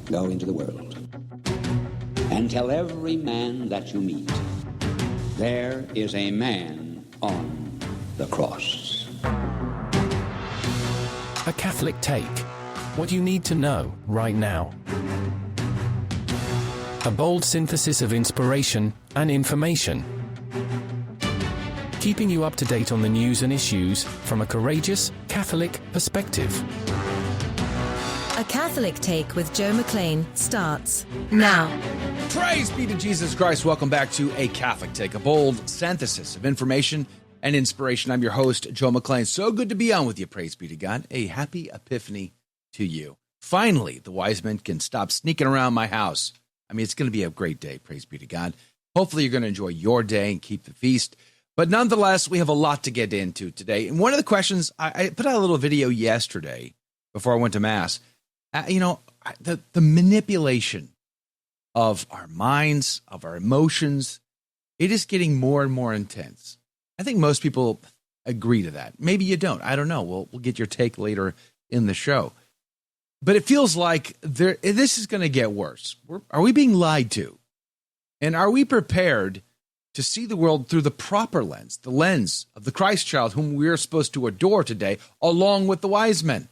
Go into the world and tell every man that you meet, there is a man on the cross. A Catholic Take. What you need to know right now. A bold synthesis of inspiration and information. Keeping you up to date on the news and issues from a courageous Catholic perspective. A Catholic Take with Joe McLean starts now. Praise be to Jesus Christ. Welcome back to A Catholic Take, a bold synthesis of information and inspiration. I'm your host, Joe McLean. So good to be on with you. Praise be to God. A happy Epiphany to you. Finally, the wise men can stop sneaking around my house. I mean, it's going to be a great day. Praise be to God. Hopefully, you're going to enjoy your day and keep the feast. But nonetheless, we have a lot to get into today. And one of the questions, I put out a little video yesterday before I went to Mass. The manipulation of our minds, of our emotions, it is getting more and more intense. I think most people agree to that. Maybe you don't. I don't know. We'll get your take later in the show. But it feels like this is going to get worse. Are we being lied to? And are we prepared to see the world through the proper lens, the lens of the Christ child whom we are supposed to adore today, along with the wise men?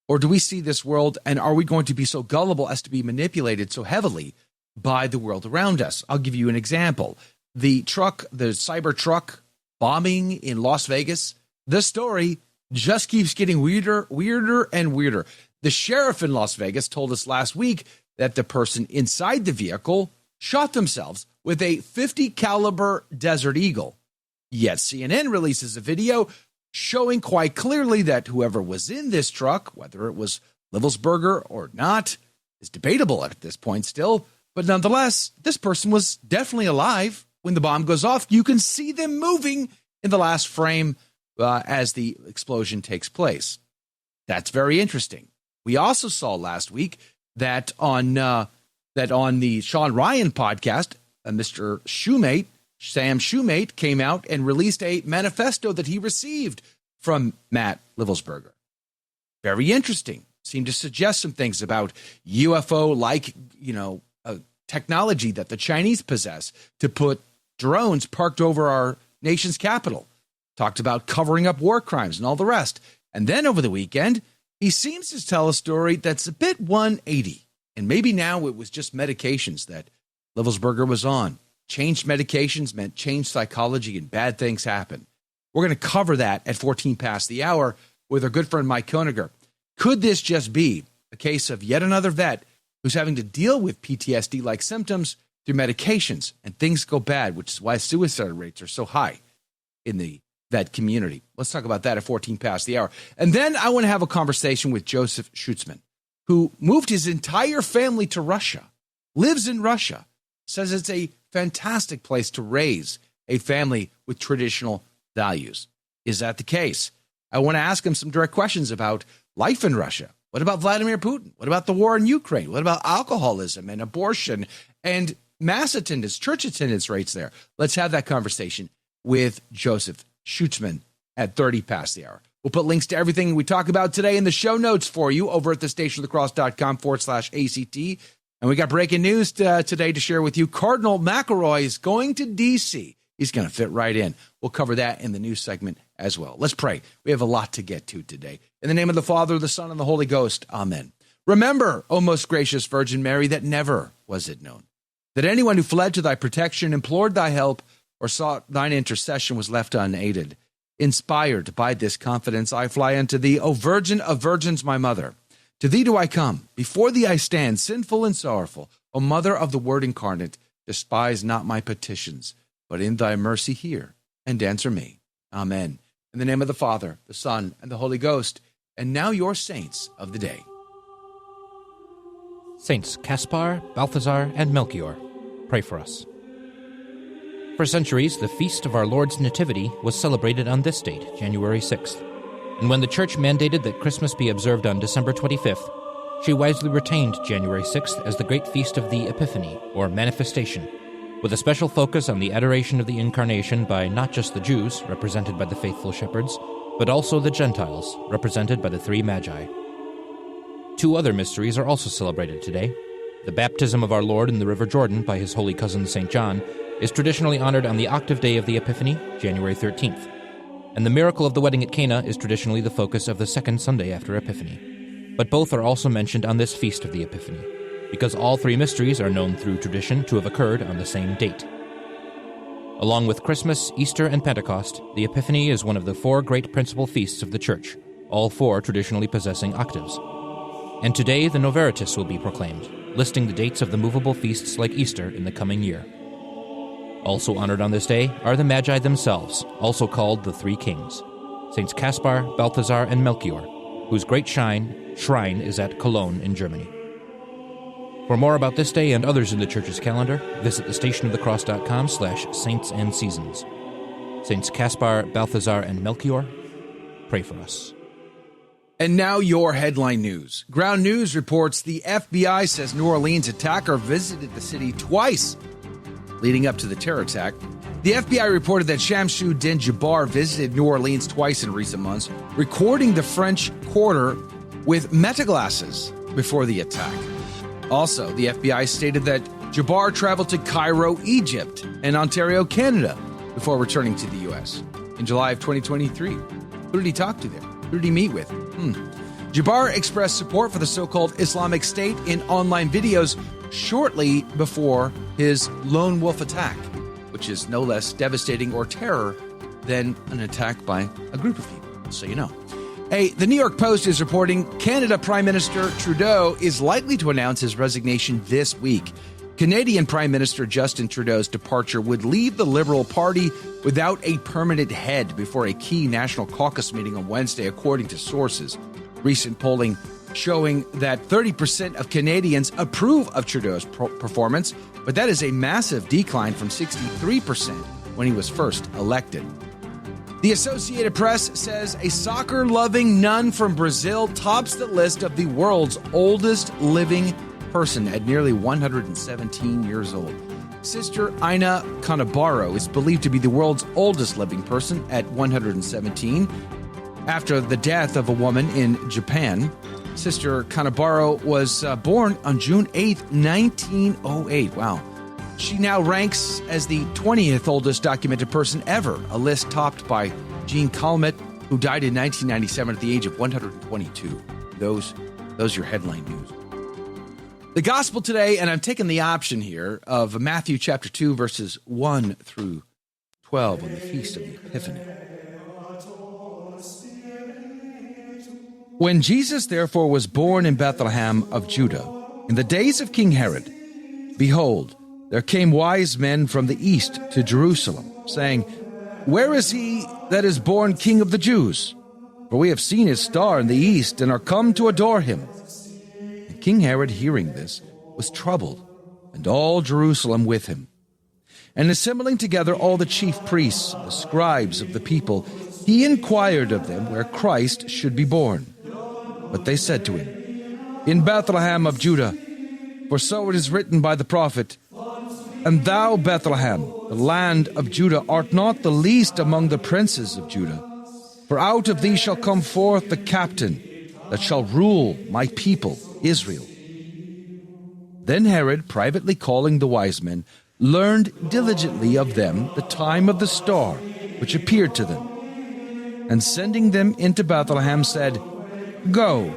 Or do we see this world, and are we going to be so gullible as to be manipulated so heavily by the world around us? I'll give you an example. The cyber truck bombing in Las Vegas, the story just keeps getting weirder and weirder. The sheriff in Las Vegas told us last week that the person inside the vehicle shot themselves with a .50 caliber Desert Eagle. Yet CNN releases a video showing quite clearly that whoever was in this truck, whether it was Livelsberger or not, is debatable at this point still. But nonetheless, this person was definitely alive when the bomb goes off. You can see them moving in the last frame as the explosion takes place. That's very interesting. We also saw last week that on the Sean Ryan podcast, Mr. Sam Shoemate came out and released a manifesto that he received from Matt Livelsberger. Very interesting. Seemed to suggest some things about UFO-like, technology that the Chinese possess to put drones parked over our nation's capital. Talked about covering up war crimes and all the rest. And then over the weekend, he seems to tell a story that's a bit 180. And maybe now it was just medications that Livelsberger was on. Changed medications meant changed psychology and bad things happen. We're going to cover that at 14 past the hour with our good friend Mike Koeniger. Could this just be a case of yet another vet who's having to deal with PTSD-like symptoms through medications and things go bad, which is why suicide rates are so high in the vet community? Let's talk about that at 14 past the hour. And then I want to have a conversation with Jozef Schutzman, who moved his entire family to Russia, lives in Russia, says it's a fantastic place to raise a family with traditional values. Is that the case? I want to ask him some direct questions about life in Russia. What about Vladimir Putin? What about the war in Ukraine? What about alcoholism and abortion and mass attendance, church attendance rates there? Let's have that conversation with Jozef Schutzman at 30 past the hour. We'll put links to everything we talk about today in the show notes for you over at thestationofthecross.com/ACT. And we got breaking news today to share with you. Cardinal McElroy is going to D.C. He's going to fit right in. We'll cover that in the news segment as well. Let's pray. We have a lot to get to today. In the name of the Father, the Son, and the Holy Ghost. Amen. Remember, O most gracious Virgin Mary, that never was it known that anyone who fled to thy protection, implored thy help, or sought thine intercession was left unaided. Inspired by this confidence, I fly unto thee, O Virgin of Virgins, my mother. To thee do I come, before thee I stand, sinful and sorrowful. O Mother of the Word incarnate, despise not my petitions, but in thy mercy hear and answer me. Amen. In the name of the Father, the Son, and the Holy Ghost. And now your saints of the day. Saints Caspar, Balthazar, and Melchior, pray for us. For centuries, the feast of our Lord's Nativity was celebrated on this date, January 6th. And when the Church mandated that Christmas be observed on December 25th, she wisely retained January 6th as the great feast of the Epiphany, or Manifestation, with a special focus on the adoration of the Incarnation by not just the Jews, represented by the faithful shepherds, but also the Gentiles, represented by the three Magi. Two other mysteries are also celebrated today. The baptism of our Lord in the River Jordan by his holy cousin St. John is traditionally honored on the octave day of the Epiphany, January 13th. And the miracle of the wedding at Cana is traditionally the focus of the second Sunday after Epiphany. But both are also mentioned on this feast of the Epiphany, because all three mysteries are known through tradition to have occurred on the same date. Along with Christmas, Easter, and Pentecost, the Epiphany is one of the four great principal feasts of the Church, all four traditionally possessing octaves. And today the Novaritus will be proclaimed, listing the dates of the movable feasts like Easter in the coming year. Also honored on this day are the Magi themselves, also called the Three Kings, Saints Caspar, Balthasar, and Melchior, whose great shrine is at Cologne in Germany. For more about this day and others in the Church's calendar, visit thestationofthecross.com/saints-and-seasons. Saints Caspar, Balthasar, and Melchior, pray for us. And now your headline news. Ground News reports the FBI says New Orleans attacker visited the city twice leading up to the terror attack. The FBI reported that Shamsuddin Jabbar visited New Orleans twice in recent months, recording the French Quarter with metaglasses before the attack. Also, the FBI stated that Jabbar traveled to Cairo, Egypt, and Ontario, Canada, before returning to the U.S. in July of 2023. Who did he talk to there? Who did he meet with? Jabbar expressed support for the so-called Islamic State in online videos shortly before his lone wolf attack, which is no less devastating or terror than an attack by a group of people, so you know. Hey, the New York Post is reporting Canada Prime Minister Trudeau is likely to announce his resignation this week. Canadian Prime Minister Justin Trudeau's departure would leave the Liberal Party without a permanent head before a key National Caucus meeting on Wednesday, according to sources. Recent polling showing that 30% of Canadians approve of Trudeau's performance, but that is a massive decline from 63% when he was first elected. The Associated Press says a soccer-loving nun from Brazil tops the list of the world's oldest living person at nearly 117 years old. Sister Ina Kanabaro is believed to be the world's oldest living person at 117. After the death of a woman in Japan, Sister Kanabaro was born on June 8, 1908. Wow. She now ranks as the 20th oldest documented person ever, a list topped by Jean Calment, who died in 1997 at the age of 122. Those your headline news. The gospel today, and I'm taking the option here of Matthew chapter 2, verses 1 through 12 on the Feast of the Epiphany. When Jesus therefore was born in Bethlehem of Judah, in the days of King Herod, behold, there came wise men from the east to Jerusalem, saying, Where is he that is born King of the Jews? For we have seen his star in the east, and are come to adore him. And King Herod, hearing this, was troubled, and all Jerusalem with him. And assembling together all the chief priests, the scribes of the people, he inquired of them where Christ should be born. But they said to him, In Bethlehem of Judah, for so it is written by the prophet, And thou, Bethlehem, the land of Judah, art not the least among the princes of Judah. For out of thee shall come forth the captain that shall rule my people, Israel. Then Herod, privately calling the wise men, learned diligently of them the time of the star which appeared to them. And sending them into Bethlehem, said, Go,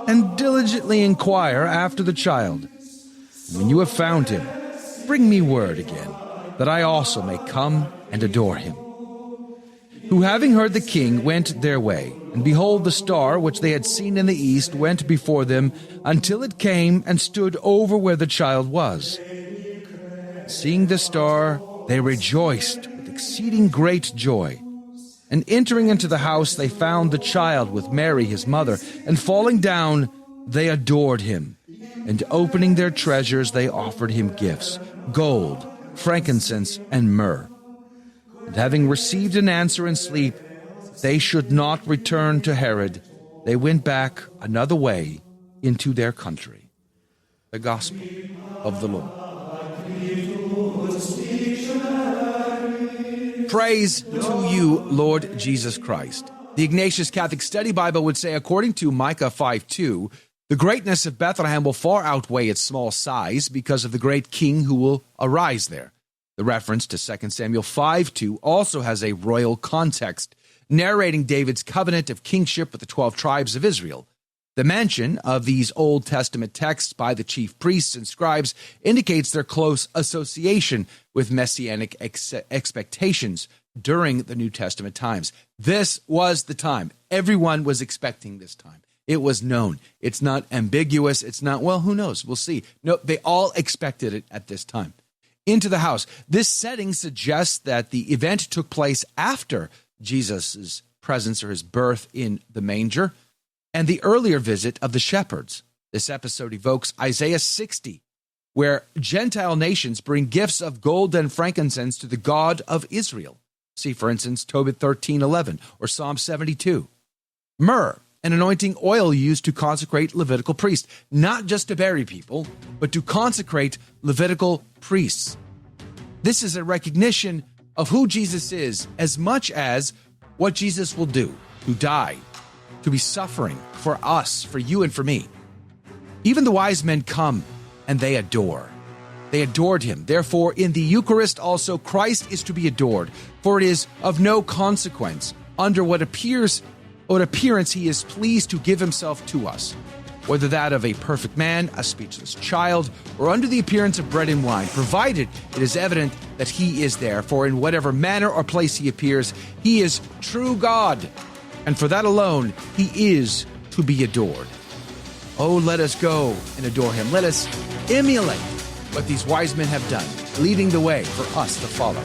and diligently inquire after the child. When you have found him, bring me word again, that I also may come and adore him. Who, having heard the king, went their way, and behold, the star which they had seen in the east went before them, until it came and stood over where the child was. Seeing the star, they rejoiced with exceeding great joy. And entering into the house, they found the child with Mary his mother, and falling down, they adored him. And opening their treasures, they offered him gifts, gold, frankincense, and myrrh. And having received an answer in sleep, they should not return to Herod. They went back another way into their country. The Gospel of the Lord. Praise to you, Lord Jesus Christ. The Ignatius Catholic Study Bible would say, according to Micah 5:2, The greatness of Bethlehem will far outweigh its small size because of the great king who will arise there. The reference to 2 Samuel 5:2 also has a royal context, narrating David's covenant of kingship with the 12 tribes of Israel. The mention of these Old Testament texts by the chief priests and scribes indicates their close association with messianic expectations during the New Testament times. This was the time. Everyone was expecting this time. It was known. It's not ambiguous. It's not, well, who knows? We'll see. No, they all expected it at this time. Into the house. This setting suggests that the event took place after Jesus' presence or his birth in the manger and the earlier visit of the shepherds. This episode evokes Isaiah 60, where Gentile nations bring gifts of gold and frankincense to the God of Israel. See, for instance, Tobit 13:11 or Psalm 72. Myrrh, an anointing oil used to consecrate Levitical priests, not just to bury people, but to consecrate Levitical priests. This is a recognition of who Jesus is as much as what Jesus will do, to die, to be suffering for us, for you and for me. Even the wise men come and they adore. They adored him. Therefore, in the Eucharist also, Christ is to be adored, for it is of no consequence under what appearance he is pleased to give himself to us, whether that of a perfect man, a speechless child, or under the appearance of bread and wine, provided it is evident that he is there. For in whatever manner or place he appears, he is true God, and for that alone he is to be adored. Oh, let us go and adore him. Let us emulate what these wise men have done, leading the way for us to follow.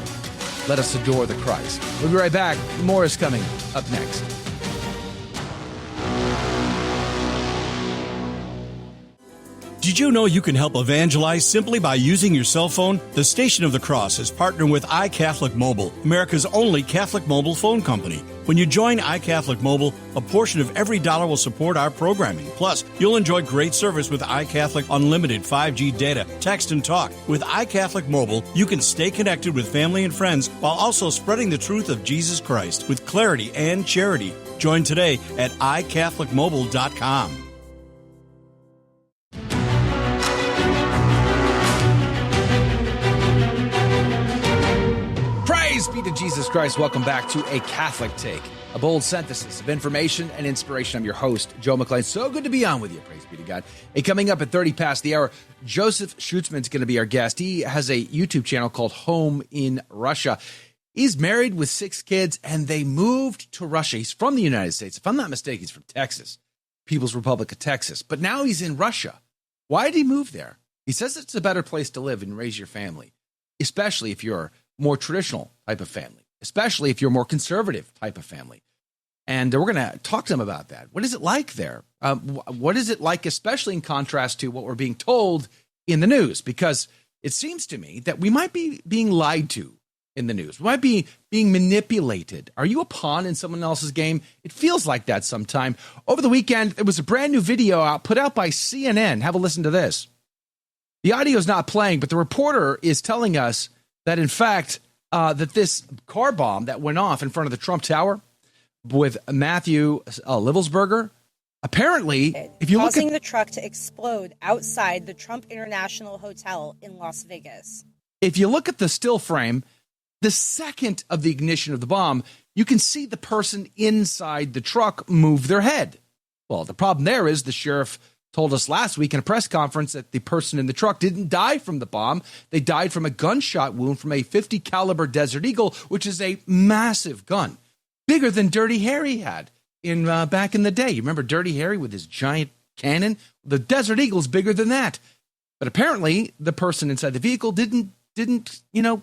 Let us adore the Christ. We'll be right back. More is coming up next. Did you know you can help evangelize simply by using your cell phone? The Station of the Cross is partnering with iCatholic Mobile, America's only Catholic mobile phone company. When you join iCatholic Mobile, a portion of every dollar will support our programming. Plus, you'll enjoy great service with iCatholic Unlimited 5G data, text, and talk. With iCatholic Mobile, you can stay connected with family and friends while also spreading the truth of Jesus Christ with clarity and charity. Join today at iCatholicMobile.com. Praise be to Jesus Christ. Welcome back to A Catholic Take, a bold synthesis of information and inspiration. I'm your host, Joe McClain. So good to be on with you. Praise be to God. Hey, coming up at 30 past the hour, Jozef Schutzman is going to be our guest. He has a YouTube channel called Home in Russia. He's married with 6 kids, and they moved to Russia. He's from the United States. If I'm not mistaken, he's from Texas, People's Republic of Texas. But now he's in Russia. Why did he move there? He says it's a better place to live and raise your family, especially if you're more traditional type of family, especially if you're more conservative type of family. And we're going to talk to them about that. What is it like there? What is it like, especially in contrast to what we're being told in the news? Because it seems to me that we might be being lied to in the news. We might be being manipulated. Are you a pawn in someone else's game? It feels like that sometime. Over the weekend, there was a brand new video put out by CNN. Have a listen to this. The audio is not playing, but the reporter is telling us that, in fact, that this car bomb that went off in front of the Trump Tower with Matthew Livelsberger, apparently, if you look at causing the truck to explode outside the Trump International Hotel in Las Vegas. If you look at the still frame, the second of the ignition of the bomb, you can see the person inside the truck move their head. Well, the problem there is the sheriff told us last week in a press conference that the person in the truck didn't die from the bomb. They died from a gunshot wound from a .50 caliber Desert Eagle, which is a massive gun, bigger than Dirty Harry had in back in the day. You remember Dirty Harry with his giant cannon? The Desert Eagle's bigger than that. But apparently, the person inside the vehicle didn't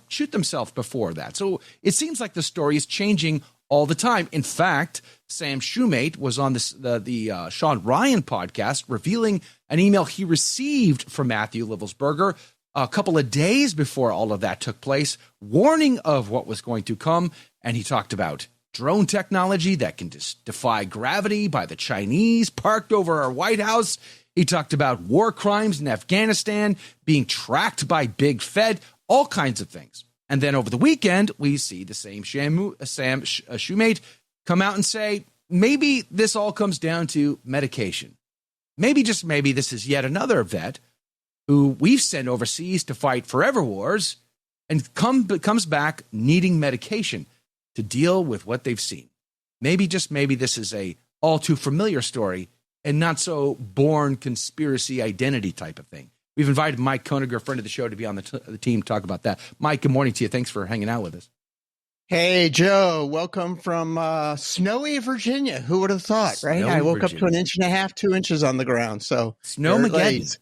shoot themselves before that. So it seems like the story is changing all the time. In fact, Sam Shoemate was on the Sean Ryan podcast revealing an email he received from Matthew Livelsberger a couple of days before all of that took place, warning of what was going to come. And he talked about drone technology that can defy gravity by the Chinese parked over our White House. He talked about war crimes in Afghanistan being tracked by Big Fed, all kinds of things. And then over the weekend, we see the same Sam Shoemate come out and say, maybe this all comes down to medication. maybe, just maybe, this is yet another vet who we've sent overseas to fight forever wars and comes back needing medication to deal with what they've seen. Maybe, just maybe, this is a all too familiar story and not so born conspiracy identity type of thing. We've invited Mike Koeniger, friend of the show, to be on the team to talk about that. Mike, good morning to you. Thanks for hanging out with us. Hey, Joe. Welcome from snowy Virginia. Who would have thought, right? I woke up to an inch and a half, 2 inches on the ground. So Snowmageddon.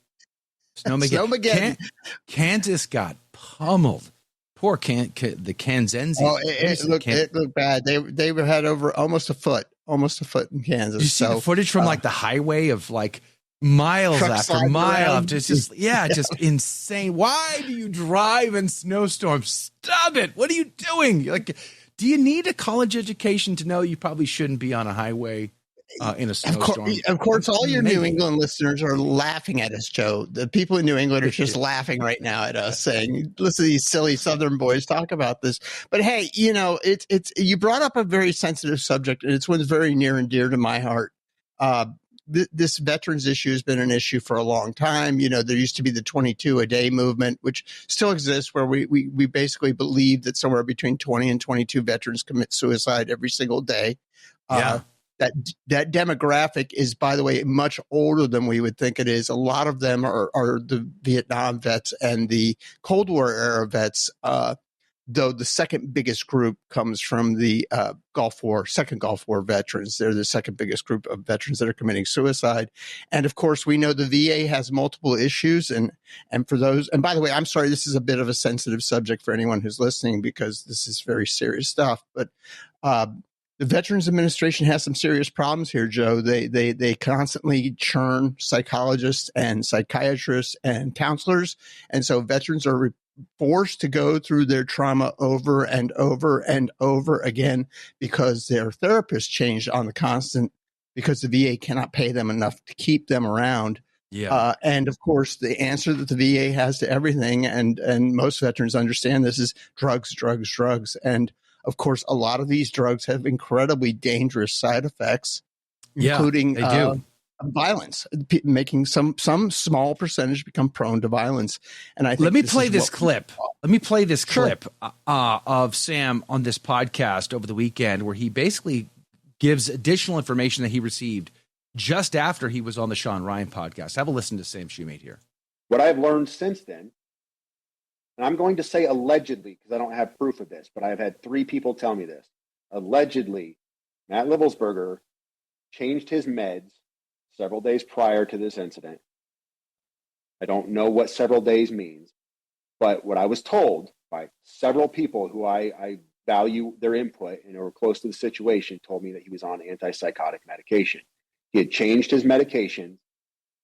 Snowmageddon. Kansas got pummeled. Poor the Kansensi. Oh, it looked bad. They had over almost a foot in Kansas. Did you see the footage from like the highway of like miles after mile? Just insane. Why do you drive in snowstorms? Stop it. What are you doing? Like, do you need a college education to know you probably shouldn't be on a highway in a snowstorm? Of course, all your New England listeners are laughing at us, Joe. The people in New England are just laughing right now at us, saying, "Listen to these silly Southern boys talk about this." But hey, it's you brought up a very sensitive subject, and it's one that's very near and dear to my heart. This veterans issue has been an issue for a long time. There used to be the 22 a day movement, which still exists, where we basically believe that somewhere between 20 and 22 veterans commit suicide every single day. That demographic is, by the way, much older than we would think it is. A lot of them are the Vietnam vets and the Cold War era vets, though the second biggest group comes from the second Gulf War veterans. They're the second biggest group of veterans that are committing suicide. And of course, we know the VA has multiple issues. And for those, and by the way, I'm sorry, this is a bit of a sensitive subject for anyone who's listening, because this is very serious stuff. But the Veterans Administration has some serious problems here, Joe. They constantly churn psychologists and psychiatrists and counselors. And so veterans are forced to go through their trauma over and over and over again because their therapists changed on the constant, because the VA cannot pay them enough to keep them around. And of course, the answer that the VA has to everything, and most veterans understand this, is drugs, drugs, drugs. And of course, a lot of these drugs have incredibly dangerous side effects, including violence, making some small percentage become prone to violence. And I think let me play this clip of Sam on this podcast over the weekend, where he basically gives additional information that he received just after he was on the Sean Ryan podcast. Have a listen to Sam Shoemate here. What I've learned since then, and I'm going to say allegedly because I don't have proof of this, but I've had 3 people tell me this. Allegedly, Matt Livelsberger changed his meds several days prior to this incident. I don't know what several days means, but what I was told by several people who I value their input and are close to the situation told me that he was on antipsychotic medication. He had changed his medication,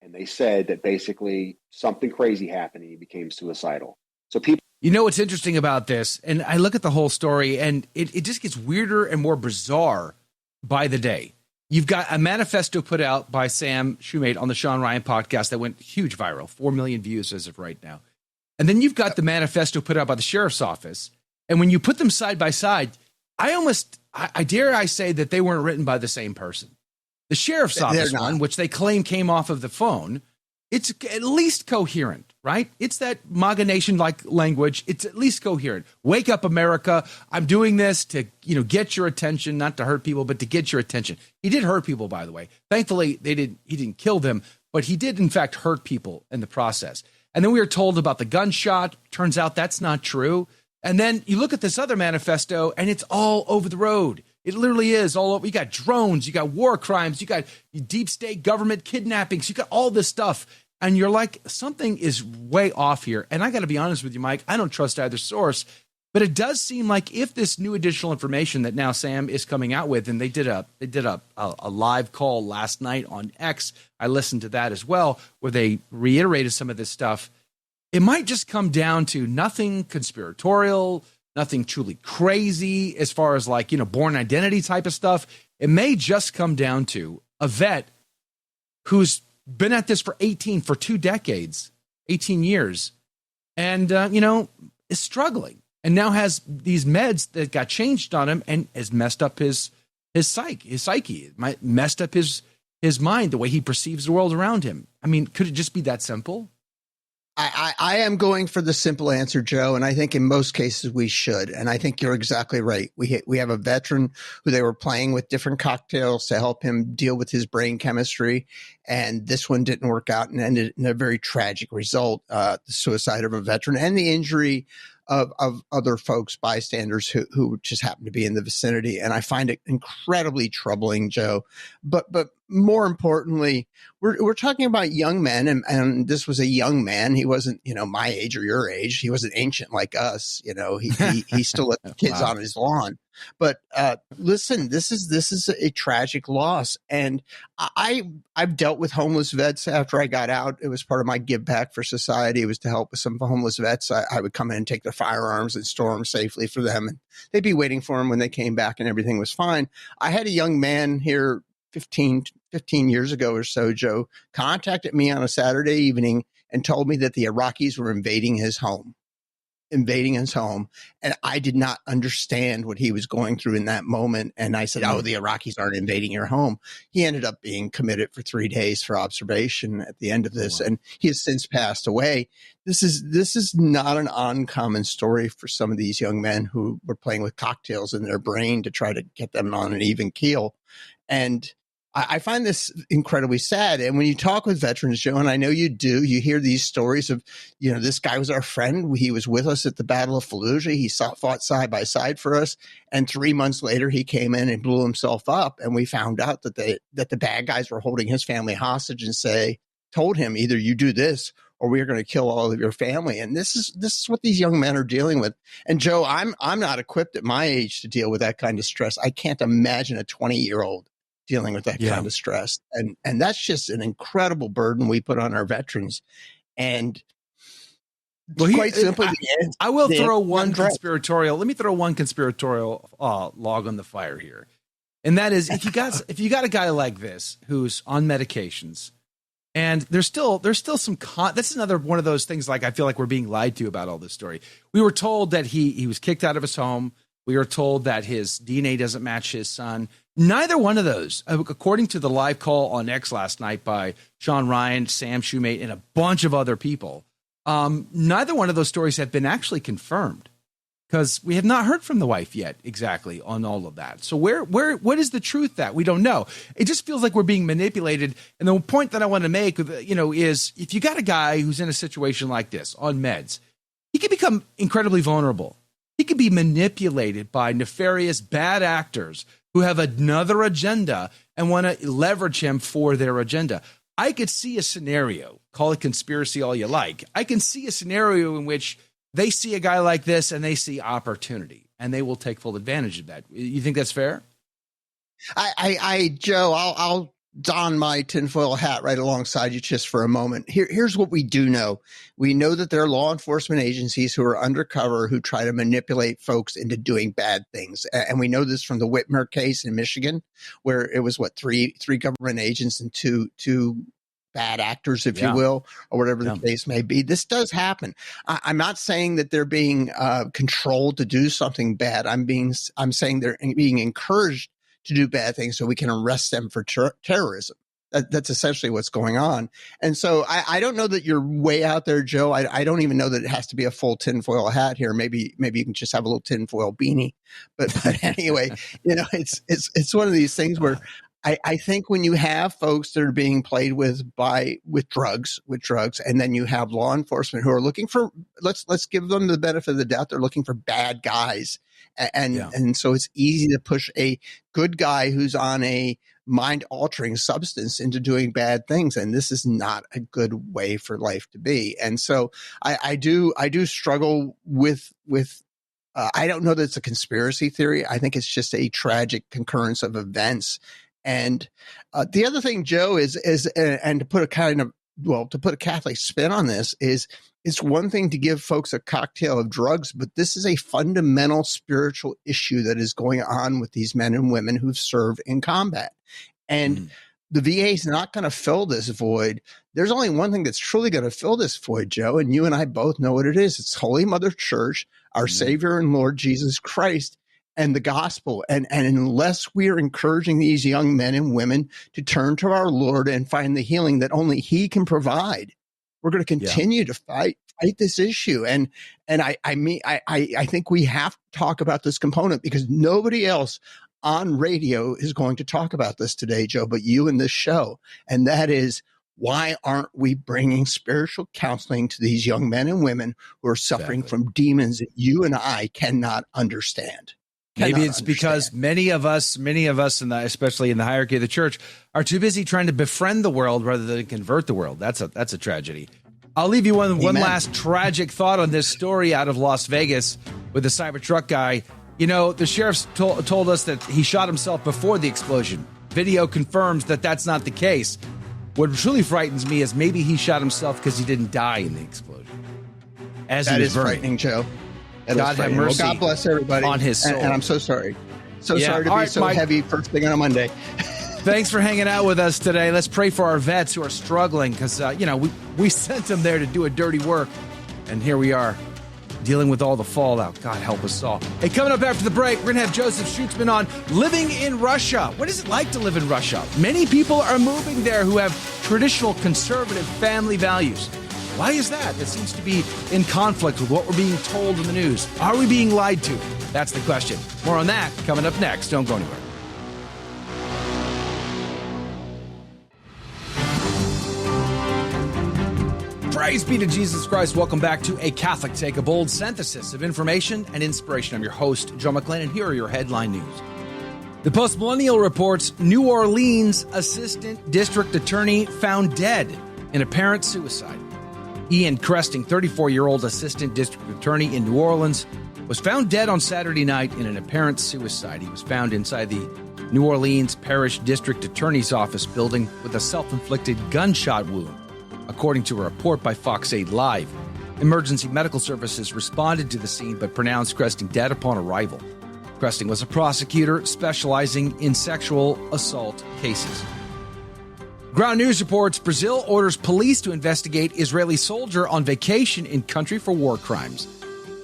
and they said that basically something crazy happened and he became suicidal. So people, what's interesting about this, and I look at the whole story, and it just gets weirder and more bizarre by the day. You've got a manifesto put out by Sam Shoemate on the Sean Ryan podcast that went huge viral, 4 million views as of right now. And then you've got the manifesto put out by the sheriff's office. And when you put them side by side, I dare say that they weren't written by the same person. The sheriff's office one, which they claim came off of the phone, it's at least coherent, right? It's that MAGA Nation-like language. It's at least coherent. Wake up, America. I'm doing this to, get your attention, not to hurt people, but to get your attention. He did hurt people, by the way. Thankfully, he didn't kill them, but he did, in fact, hurt people in the process. And then we were told about the gunshot. Turns out that's not true. And then you look at this other manifesto, and it's all over the road. It literally is all over. You got drones, you got war crimes, you got deep state government kidnappings, you got all this stuff. And you're like, something is way off here. And I got to be honest with you, Mike, I don't trust either source. But it does seem like if this new additional information that now Sam is coming out with, and they did a live call last night on X, I listened to that as well, where they reiterated some of this stuff. It might just come down to nothing conspiratorial, nothing truly crazy as far as born identity type of stuff. It may just come down to a vet who's been at this for 2 decades, 18 years, and, is struggling and now has these meds that got changed on him and has messed up his psyche. It messed up his his mind, the way he perceives the world around him. I mean, could it just be that simple? I am going for the simple answer, Joe, and I think in most cases we should. And I think you're exactly right. We have a veteran who they were playing with different cocktails to help him deal with his brain chemistry, and this one didn't work out and ended in a very tragic result, the suicide of a veteran and the injury of other folks, bystanders who just happen to be in the vicinity. And I find it incredibly troubling, Joe. But more importantly, we're talking about young men, and this was a young man. He wasn't, my age or your age. He wasn't ancient like us. He still let the kids on his lawn. But listen, this is a tragic loss, and I've dealt with homeless vets after I got out. It was part of my give back for society. It was to help with some homeless vets. I would come in and take their firearms and store them safely for them, and they'd be waiting for them when they came back, and everything was fine. I had a young man here 15 years ago or so, Joe, contacted me on a Saturday evening and told me that the Iraqis were invading his home. And I did not understand what he was going through in that moment. And I said, the Iraqis aren't invading your home. He ended up being committed for 3 days for observation at the end of this. And he has since passed away. This is not an uncommon story for some of these young men who were playing with cocktails in their brain to try to get them on an even keel. And I find this incredibly sad. And when you talk with veterans, Joe, and I know you do, you hear these stories of, this guy was our friend. He was with us at the Battle of Fallujah. He fought side by side for us. And 3 months later, he came in and blew himself up. And we found out that the bad guys were holding his family hostage and told him, either you do this or we are going to kill all of your family. And this is what these young men are dealing with. And Joe, I'm not equipped at my age to deal with that kind of stress. I can't imagine a 20-year-old dealing with that kind of stress. And that's just an incredible burden we put on our veterans. And quite simply, I will throw one conspiratorial. Let me throw one conspiratorial log on the fire here. And that is, if you got a guy like this who's on medications, and there's still some that's another one of those things, like I feel like we're being lied to about all this story. We were told that he was kicked out of his home. We were told that his DNA doesn't match his son. Neither one of those, according to the live call on X last night by Sean Ryan, Sam Shoemate, and a bunch of other people, neither one of those stories have been actually confirmed, because we have not heard from the wife yet exactly on all of that. So what is the truth that we don't know? It just feels like we're being manipulated. And the point that I want to make, is if you got a guy who's in a situation like this on meds, he can become incredibly vulnerable. He can be manipulated by nefarious bad actors who have another agenda and want to leverage him for their agenda. I could see a scenario, call it conspiracy all you like. I can see a scenario in which they see a guy like this and they see opportunity, and they will take full advantage of that. You think that's fair? Joe, I'll don my tinfoil hat right alongside you just for a moment. Here's what we do know. We know that there are law enforcement agencies who are undercover who try to manipulate folks into doing bad things. And we know this from the Whitmer case in Michigan, where it was three government agents and two bad actors, if you will, or whatever the case may be. This does happen. I'm not saying that they're being controlled to do something bad. I'm saying they're being encouraged to do bad things so we can arrest them for terrorism. That's essentially what's going on. And so I don't know that you're way out there, Joe. I don't even know that it has to be a full tinfoil hat here. With you can just have a little tinfoil beanie. But anyway, it's one of these things where I think when you have folks that are being played with drugs, and then you have law enforcement who are looking for, let's give them the benefit of the doubt. They're looking for bad guys. And so it's easy to push a good guy who's on a mind-altering substance into doing bad things. And this is not a good way for life to be. And so I do struggle with I don't know that it's a conspiracy theory. I think it's just a tragic concurrence of events. And the other thing, Joe, is to put a Catholic spin on this is, it's one thing to give folks a cocktail of drugs, but this is a fundamental spiritual issue that is going on with these men and women who've served in combat. And the VA is not going to fill this void. There's only one thing that's truly going to fill this void, Joe, and you and I both know what it is. It's Holy Mother Church, our Savior and Lord Jesus Christ. and the gospel. And unless we are encouraging these young men and women to turn to our Lord and find the healing that only he can provide, we're going to continue to fight this issue. And I think we have to talk about this component because nobody else on radio is going to talk about this today, Joe, but you in this show. And that is, why aren't we bringing spiritual counseling to these young men and women who are suffering from demons that you and I cannot understand? Maybe it's because many of us, especially in the hierarchy of the church, are too busy trying to befriend the world rather than convert the world. That's a tragedy. I'll leave you one last tragic thought on this story out of Las Vegas with the Cybertruck guy. You know, the sheriff's told us that he shot himself before the explosion. Video confirms that that's not the case. What truly frightens me is maybe he shot himself because he didn't die in the explosion. That is frightening, Joe. God have mercy. Well, God bless everybody on his soul. And I'm so sorry. Sorry to be so Mike, heavy first thing on a Monday. Thanks for hanging out with us today. Let's pray for our vets who are struggling because, we sent them there to do a dirty work. And here we are dealing with all the fallout. God help us all. Hey, coming up after the break, we're going to have Jozef Schutzman on living in Russia. What is it like to live in Russia? Many people are moving there who have traditional conservative family values. Why is that? That seems to be in conflict with what we're being told in the news. Are we being lied to? That's the question. More on that coming up next. Don't go anywhere. Praise be to Jesus Christ. Welcome back to A Catholic Take, a bold synthesis of information and inspiration. I'm your host, Joe McClain, and here are your headline news. The Post-Millennial reports New Orleans Assistant District Attorney found dead in apparent suicide. Ian Cresting, 34-year-old Assistant District Attorney in New Orleans, was found dead on Saturday night in an apparent suicide. He was found inside the New Orleans Parish District Attorney's Office building with a self-inflicted gunshot wound, according to a report by Fox 8 Live. Emergency medical services responded to the scene but pronounced Cresting dead upon arrival. Cresting was a prosecutor specializing in sexual assault cases. Ground News reports Brazil orders police to investigate Israeli soldier on vacation in country for war crimes.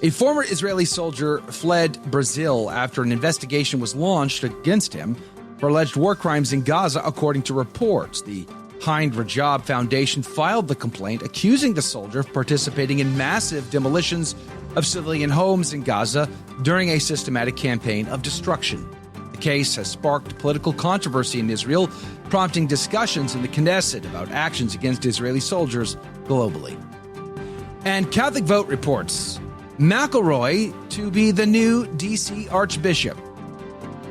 A former Israeli soldier fled Brazil after an investigation was launched against him for alleged war crimes in Gaza, according to reports. The Hind Rajab Foundation filed the complaint accusing the soldier of participating in massive demolitions of civilian homes in Gaza during a systematic campaign of destruction. The case has sparked political controversy in Israel, prompting discussions in the Knesset about actions against Israeli soldiers globally. And Catholic Vote reports McElroy to be the new D.C. Archbishop.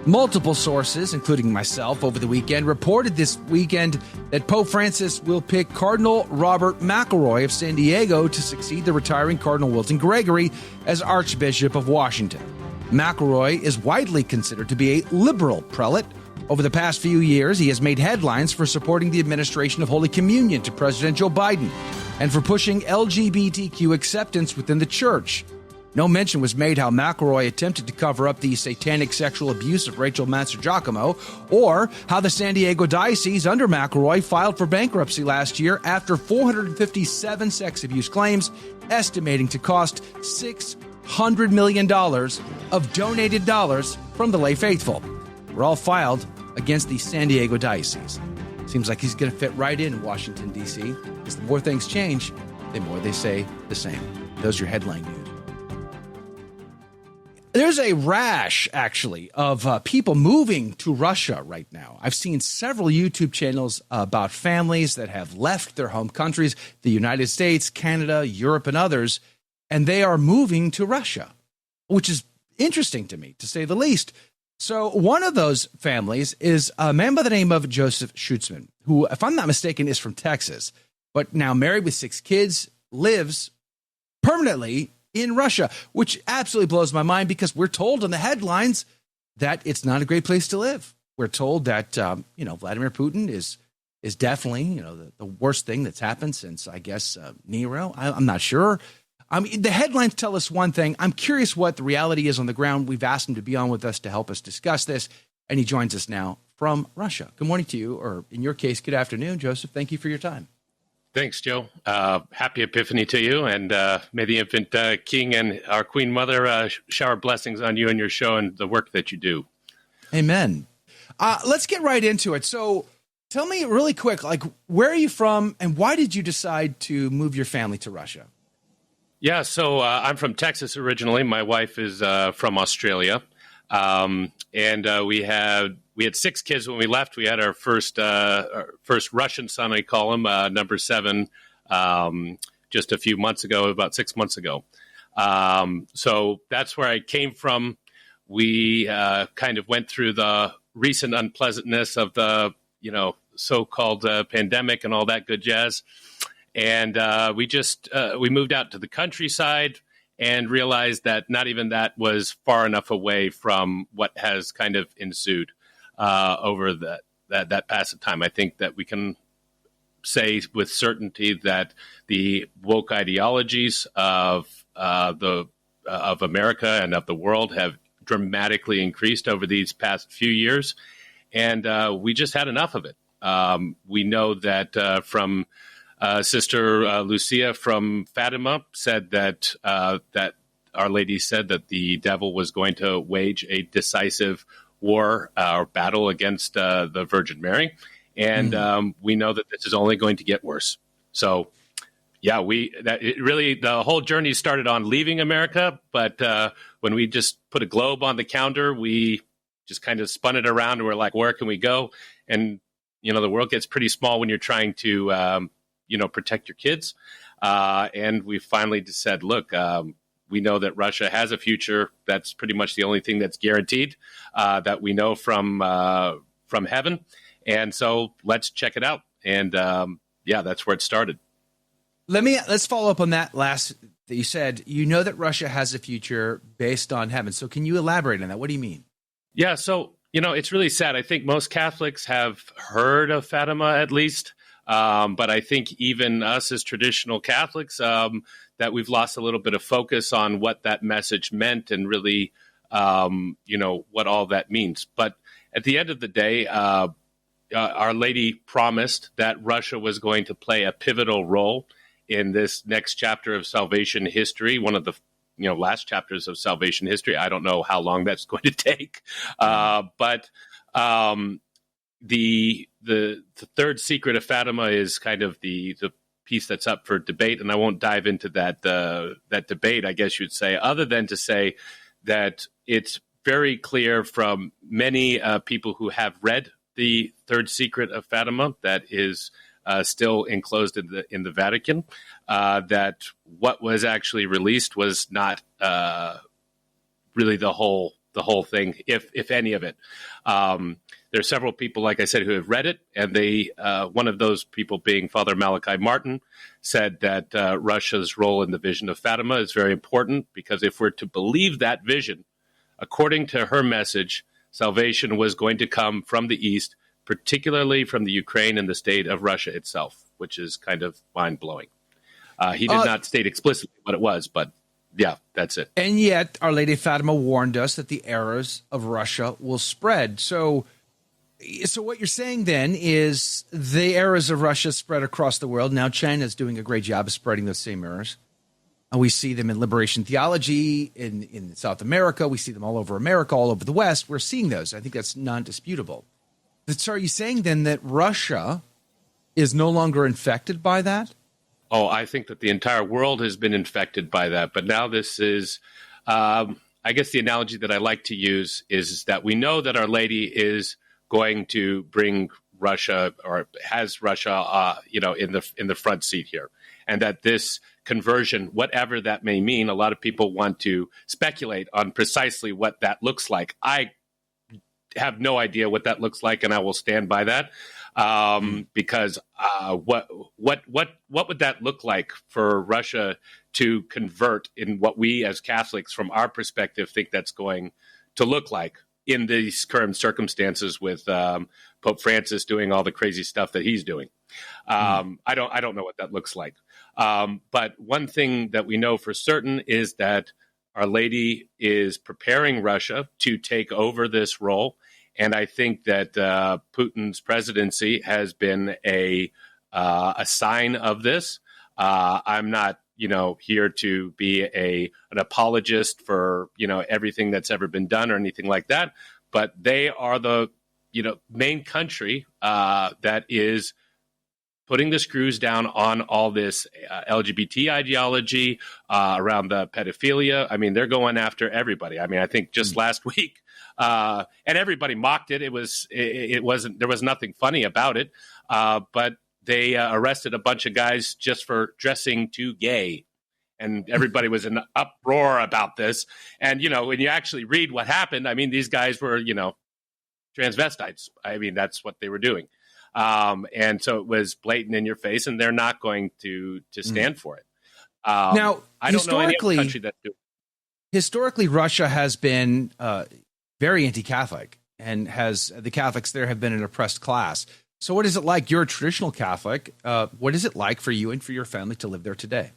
Multiple sources, including myself over the weekend, reported this weekend that Pope Francis will pick Cardinal Robert McElroy of San Diego to succeed the retiring Cardinal Wilton Gregory as Archbishop of Washington. McElroy is widely considered to be a liberal prelate. Over the past few years, he has made headlines for supporting the administration of Holy Communion to President Joe Biden and for pushing LGBTQ acceptance within the church. No mention was made how McElroy attempted to cover up the satanic sexual abuse of Rachel Mastrogiacomo, or how the San Diego Diocese under McElroy filed for bankruptcy last year after 457 sex abuse claims, estimating to cost $600 million of donated dollars from the lay faithful. Were all filed against the San Diego Diocese. Seems like he's going to fit right in Washington, D.C., because the more things change, the more they say the same. Those are your headline news. There's a rash, actually, of people moving to Russia right now. I've seen several YouTube channels about families that have left their home countries, the United States, Canada, Europe, and others, and they are moving to Russia, which is interesting to me, to say the least. So one of those families is a man by the name of Jozef Schutzman, who, if I'm not mistaken, is from Texas, but now married with 6 kids, lives permanently in Russia, which absolutely blows my mind because we're told in the headlines that it's not a great place to live. We're told that, Vladimir Putin is definitely, the worst thing that's happened since, I guess, Nero. I'm not sure. I mean, the headlines tell us one thing. I'm curious what the reality is on the ground. We've asked him to be on with us to help us discuss this, and he joins us now from Russia. Good morning to you, or in your case, good afternoon, Joseph. Thank you for your time. Thanks, Joe. Happy Epiphany to you, and may the infant King and our Queen Mother shower blessings on you and your show and the work that you do. Amen. Let's get right into it. So tell me really quick, like, where are you from and why did you decide to move your family to Russia? Yeah, so I'm from Texas originally. My wife is from Australia. And we had 6 kids when we left. We had our first Russian son, I call him, number 7, just a few months ago, about 6 months ago. So that's where I came from. We kind of went through the recent unpleasantness of the, so-called pandemic and all that good jazz. And we moved out to the countryside and realized that not even that was far enough away from what has kind of ensued over that passage of time. I think that we can say with certainty that the woke ideologies of America and of the world have dramatically increased over these past few years, and we just had enough of it. We know that from Sister Lucia from Fatima said that Our Lady said that the devil was going to wage a decisive war or battle against the Virgin Mary, and we know that this is only going to get worse. So, yeah, the whole journey started on leaving America, but when we just put a globe on the calendar, we just kind of spun it around, and we're like, where can we go? And the world gets pretty small when you're trying to protect your kids. And we finally just said, look, we know that Russia has a future. That's pretty much the only thing that's guaranteed that we know from heaven. And so let's check it out. And that's where it started. Let's follow up on that last that you said. You know that Russia has a future based on heaven. So can you elaborate on that? What do you mean? Yeah. So, it's really sad. I think most Catholics have heard of Fatima at least. But I think even us as traditional Catholics, that we've lost a little bit of focus on what that message meant and really, what all that means. But at the end of the day, Our Lady promised that Russia was going to play a pivotal role in this next chapter of salvation history, one of the last chapters of salvation history. I don't know how long that's going to take, but the third secret of Fatima is kind of the piece that's up for debate, and I won't dive into that debate, I guess you'd say, other than to say that it's very clear from many people who have read the third secret of Fatima that is still enclosed in the Vatican, that what was actually released was not really the whole thing, if any of it. There are several people, like I said, who have read it, and they one of those people being Father Malachi Martin said that Russia's role in the vision of Fatima is very important because if we're to believe that vision, according to her message, salvation was going to come from the East, particularly from the Ukraine and the state of Russia itself, which is kind of mind-blowing. He did not state explicitly what it was, but yeah, that's it. And yet, Our Lady Fatima warned us that the errors of Russia will spread. So what you're saying then is the errors of Russia spread across the world. Now China is doing a great job of spreading those same errors. And we see them in liberation theology in South America. We see them all over America, all over the West. We're seeing those. I think that's non-disputable. So are you saying then that Russia is no longer infected by that? Oh, I think that the entire world has been infected by that. But now this is, I guess the analogy that I like to use is that we know that Our Lady is going to bring Russia or has Russia, in the front seat here. And that this conversion, whatever that may mean, a lot of people want to speculate on precisely what that looks like. I have no idea what that looks like, and I will stand by that. Because what would that look like for Russia to convert in what we as Catholics, from our perspective, think that's going to look like in these current circumstances with Pope Francis doing all the crazy stuff that he's doing? I don't know what that looks like. But one thing that we know for certain is that Our Lady is preparing Russia to take over this role. And I think that Putin's presidency has been a a sign of this. I'm not, here to be an apologist for, everything that's ever been done or anything like that. But they are the, main country that is putting the screws down on all this LGBT ideology around the pedophilia. I mean, they're going after everybody. I mean, I think just last week, and everybody mocked it. There was nothing funny about it, but they arrested a bunch of guys just for dressing too gay. And everybody was in an uproar about this. And, when you actually read what happened, I mean, these guys were, transvestites. I mean, that's what they were doing. And so it was blatant in your face, and they're not going to stand for it. Now, I don't know any other country that do. Historically, Russia has been very anti-Catholic, and the Catholics there have been an oppressed class. So what is it like? You're a traditional Catholic. What is it like for you and for your family to live there today?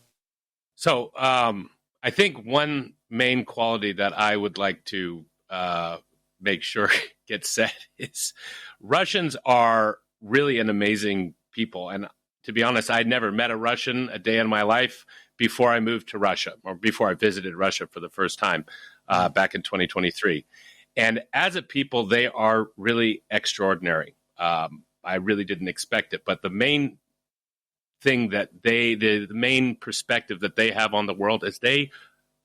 So I think one main quality that I would like to make sure gets said is Russians are really an amazing people. And to be honest, I'd never met a Russian a day in my life before I moved to Russia, or before I visited Russia for the first time back in 2023. And as a people, they are really extraordinary. I really didn't expect it. But the main thing that the main perspective that they have on the world is they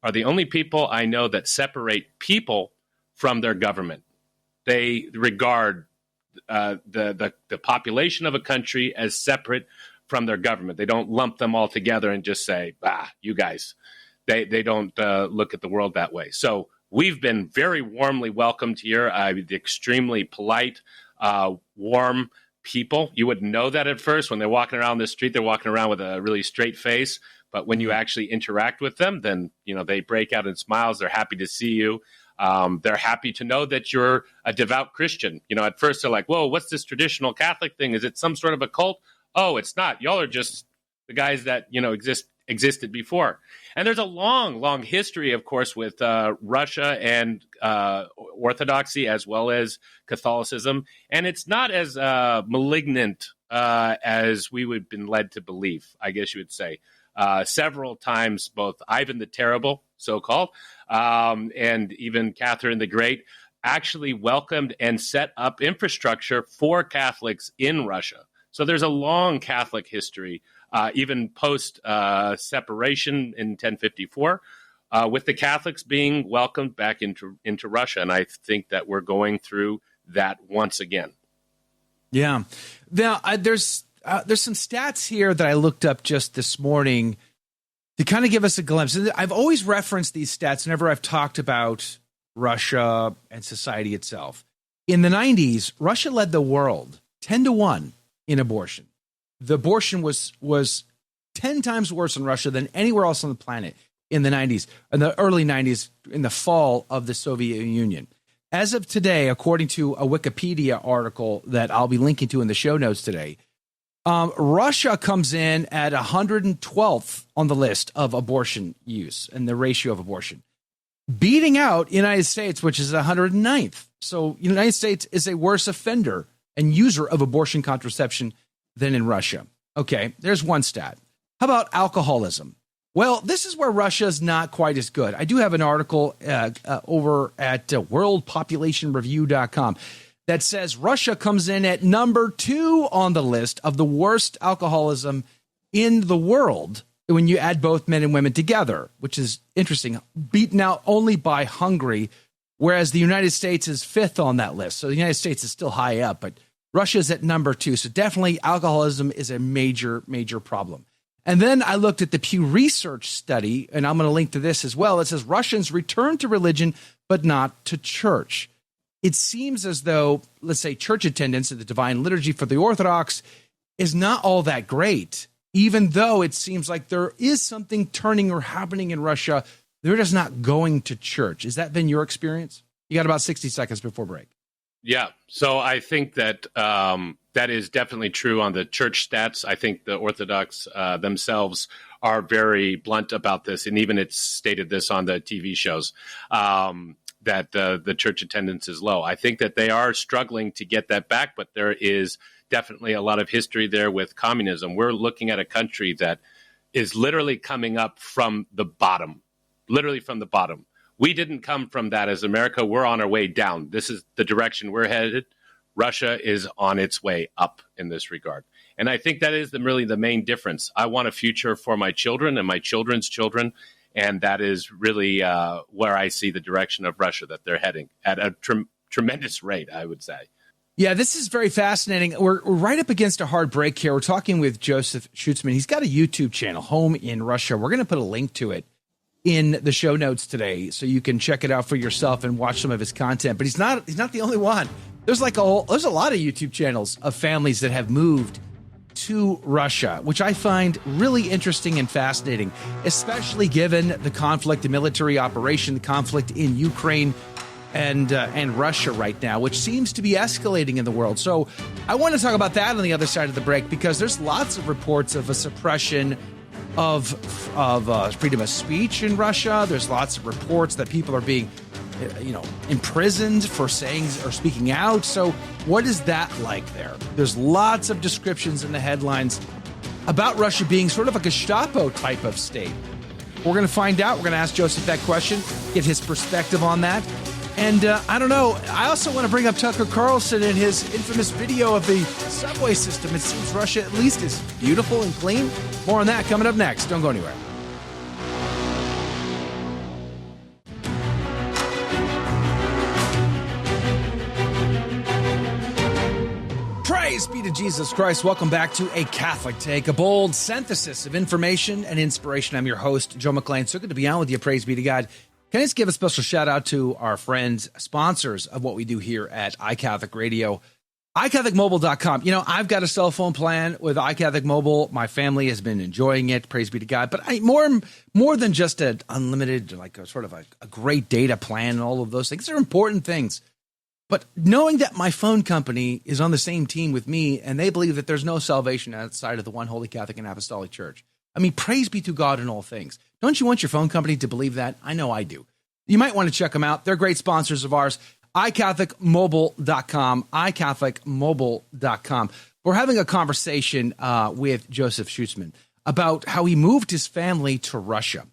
are the only people I know that separate people from their government. They regard the population of a country as separate from their government. They don't lump them all together and just say, you guys. They don't look at the world that way. So we've been very warmly welcomed here. Extremely polite, warm people. You wouldn't know that at first. When they're walking around the street, they're walking around with a really straight face. But when you actually interact with them, then they break out in smiles. They're happy to see you. They're happy to know that you're a devout Christian. At first they're like, whoa, what's this traditional Catholic thing? Is it some sort of a cult? Oh, it's not. Y'all are just the guys that, existed before. And there's a long, long history, of course, with Russia and Orthodoxy as well as Catholicism. And it's not as malignant as we would have been led to believe, I guess you would say. Several times, both Ivan the Terrible, so-called, and even Catherine the Great actually welcomed and set up infrastructure for Catholics in Russia. So there's a long Catholic history, even post-separation in 1054, with the Catholics being welcomed back into Russia. And I think that we're going through that once again. Yeah. Now, there's some stats here that I looked up just this morning to kind of give us a glimpse. And I've always referenced these stats whenever I've talked about Russia and society itself. In the 90s, Russia led the world 10-1 in abortion. The abortion was 10 times worse in Russia than anywhere else on the planet in the 90s, in the early 90s, in the fall of the Soviet Union. As of today, according to a Wikipedia article that I'll be linking to in the show notes today, Russia comes in at 112th on the list of abortion use and the ratio of abortion, beating out United States, which is 109th. So United States is a worse offender and user of abortion contraception than in Russia. Okay, there's one stat. How about alcoholism? Well, this is where Russia is not quite as good. I do have an article over at worldpopulationreview.com that says Russia comes in at number 2 on the list of the worst alcoholism in the world when you add both men and women together, which is interesting, beaten out only by Hungary, whereas the United States is 5th on that list. So the United States is still high up, but Russia's at number 2. So definitely alcoholism is a major, major problem. And then I looked at the Pew Research study, and I'm going to link to this as well. It says Russians return to religion, but not to church. It seems as though, let's say, church attendance at the Divine Liturgy for the Orthodox is not all that great, even though it seems like there is something turning or happening in Russia. They're just not going to church. Has that been your experience? You got about 60 seconds before break. Yeah, so I think that that is definitely true on the church stats. I think the Orthodox themselves are very blunt about this, and even it's stated this on the TV shows, that the church attendance is low. I think that they are struggling to get that back, but there is definitely a lot of history there with communism. We're looking at a country that is literally coming up from the bottom, literally from the bottom. We didn't come from that as America. We're on our way down. This is the direction we're headed. Russia is on its way up in this regard. And I think that is really the main difference. I want a future for my children and my children's children. And that is really where I see the direction of Russia, that they're heading at a tremendous rate, I would say. Yeah, this is very fascinating. We're right up against a hard break here. We're talking with Jozef Schutzman. He's got a YouTube channel, Home in Russia. We're going to put a link to it in the show notes today, so you can check it out for yourself and watch some of his content. But he's not the only one. There's there's a lot of YouTube channels of families that have moved to Russia, which I find really interesting and fascinating, especially given the conflict, the military operation, the conflict in Ukraine and Russia right now, which seems to be escalating in the world. So I want to talk about that on the other side of the break, because there's lots of reports of a suppression of freedom of speech in Russia. There's lots of reports that people are being, imprisoned for saying or speaking out. So what is that like there? There's lots of descriptions in the headlines about Russia being sort of a Gestapo type of state. We're going to find out. We're going to ask Jozef that question, get his perspective on that. And I don't know. I also want to bring up Tucker Carlson and his infamous video of the subway system. It seems Russia at least is beautiful and clean. More on that coming up next. Don't go anywhere. Praise be to Jesus Christ. Welcome back to A Catholic Take, a bold synthesis of information and inspiration. I'm your host, Joe McClain. So good to be on with you. Praise be to God. Can I just give a special shout out to our friends, sponsors of what we do here at iCatholic Radio, iCatholicMobile.com. I've got a cell phone plan with iCatholic Mobile. My family has been enjoying it. Praise be to God. But more than just an unlimited, like a sort of a great data plan and all of those things. They're important things. But knowing that my phone company is on the same team with me and they believe that there's no salvation outside of the one Holy Catholic and Apostolic Church. I mean, praise be to God in all things. Don't you want your phone company to believe that? I know I do. You might want to check them out. They're great sponsors of ours. iCatholicMobile.com, iCatholicMobile.com. We're having a conversation with Jozef Schutzman about how he moved his family to Russia.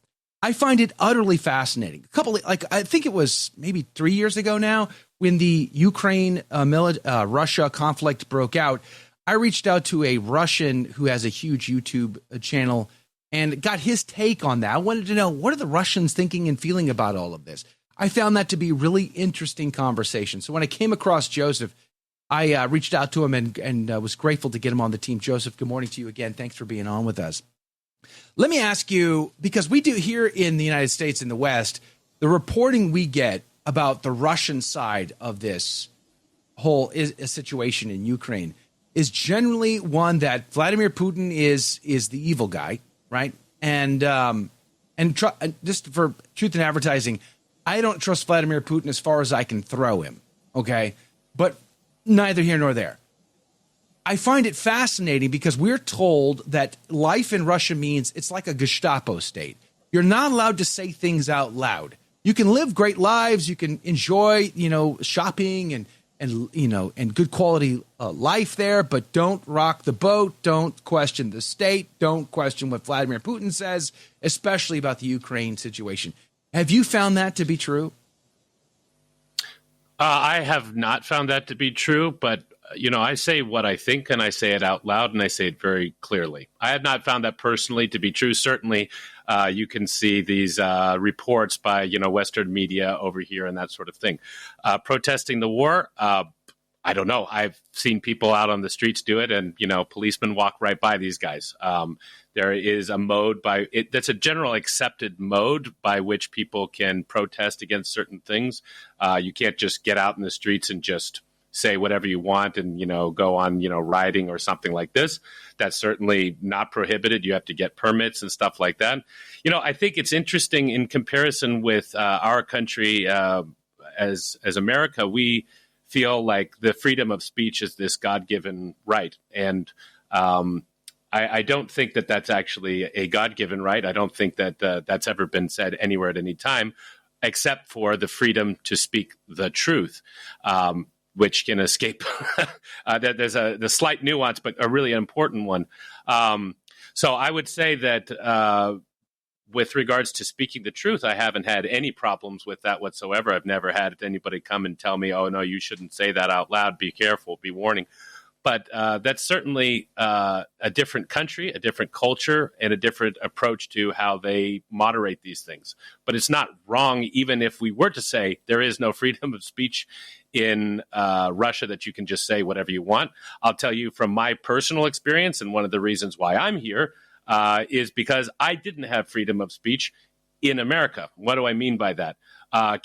I find it utterly fascinating. I think it was maybe 3 years ago now, when the Ukraine-Russia conflict broke out, I reached out to a Russian who has a huge YouTube channel and got his take on that. I wanted to know, what are the Russians thinking and feeling about all of this? I found that to be a really interesting conversation. So when I came across Jozef, I reached out to him and was grateful to get him on the team. Jozef, good morning to you again. Thanks for being on with us. Let me ask you, because we do here in the United States, in the West, the reporting we get about the Russian side of this whole situation in Ukraine is generally one that Vladimir Putin is the evil guy, right? And just for truth in advertising, I don't trust Vladimir Putin as far as I can throw him, okay? But neither here nor there. I find it fascinating because we're told that life in Russia means it's like a Gestapo state. You're not allowed to say things out loud. You can live great lives. You can enjoy, shopping and good quality life there, but don't rock the boat. Don't question the state. Don't question what Vladimir Putin says, especially about the Ukraine situation. Have you found that to be true? I have not found that to be true, but I say what I think, and I say it out loud, and I say it very clearly. I have not found that personally to be true. Certainly, you can see these reports by, Western media over here and that sort of thing. Protesting the war, I don't know. I've seen people out on the streets do it, and, policemen walk right by these guys. There is a mode that's a general accepted mode by which people can protest against certain things. You can't just get out in the streets and just say whatever you want and, go on, rioting or something like this. That's certainly not prohibited. You have to get permits and stuff like that. I think it's interesting in comparison with our country as America. We feel like the freedom of speech is this God-given right. And I don't think that that's actually a God-given right. I don't think that that's ever been said anywhere at any time, except for the freedom to speak the truth. which can escape. There's the slight nuance, but a really important one. So I would say that with regards to speaking the truth, I haven't had any problems with that whatsoever. I've never had anybody come and tell me, oh, no, you shouldn't say that out loud. Be careful, be warning. But that's certainly a different country, a different culture, and a different approach to how they moderate these things. But it's not wrong, even if we were to say there is no freedom of speech in Russia, that you can just say whatever you want. I'll tell you from my personal experience, and one of the reasons why I'm here is because I didn't have freedom of speech in America. What do I mean by that? Are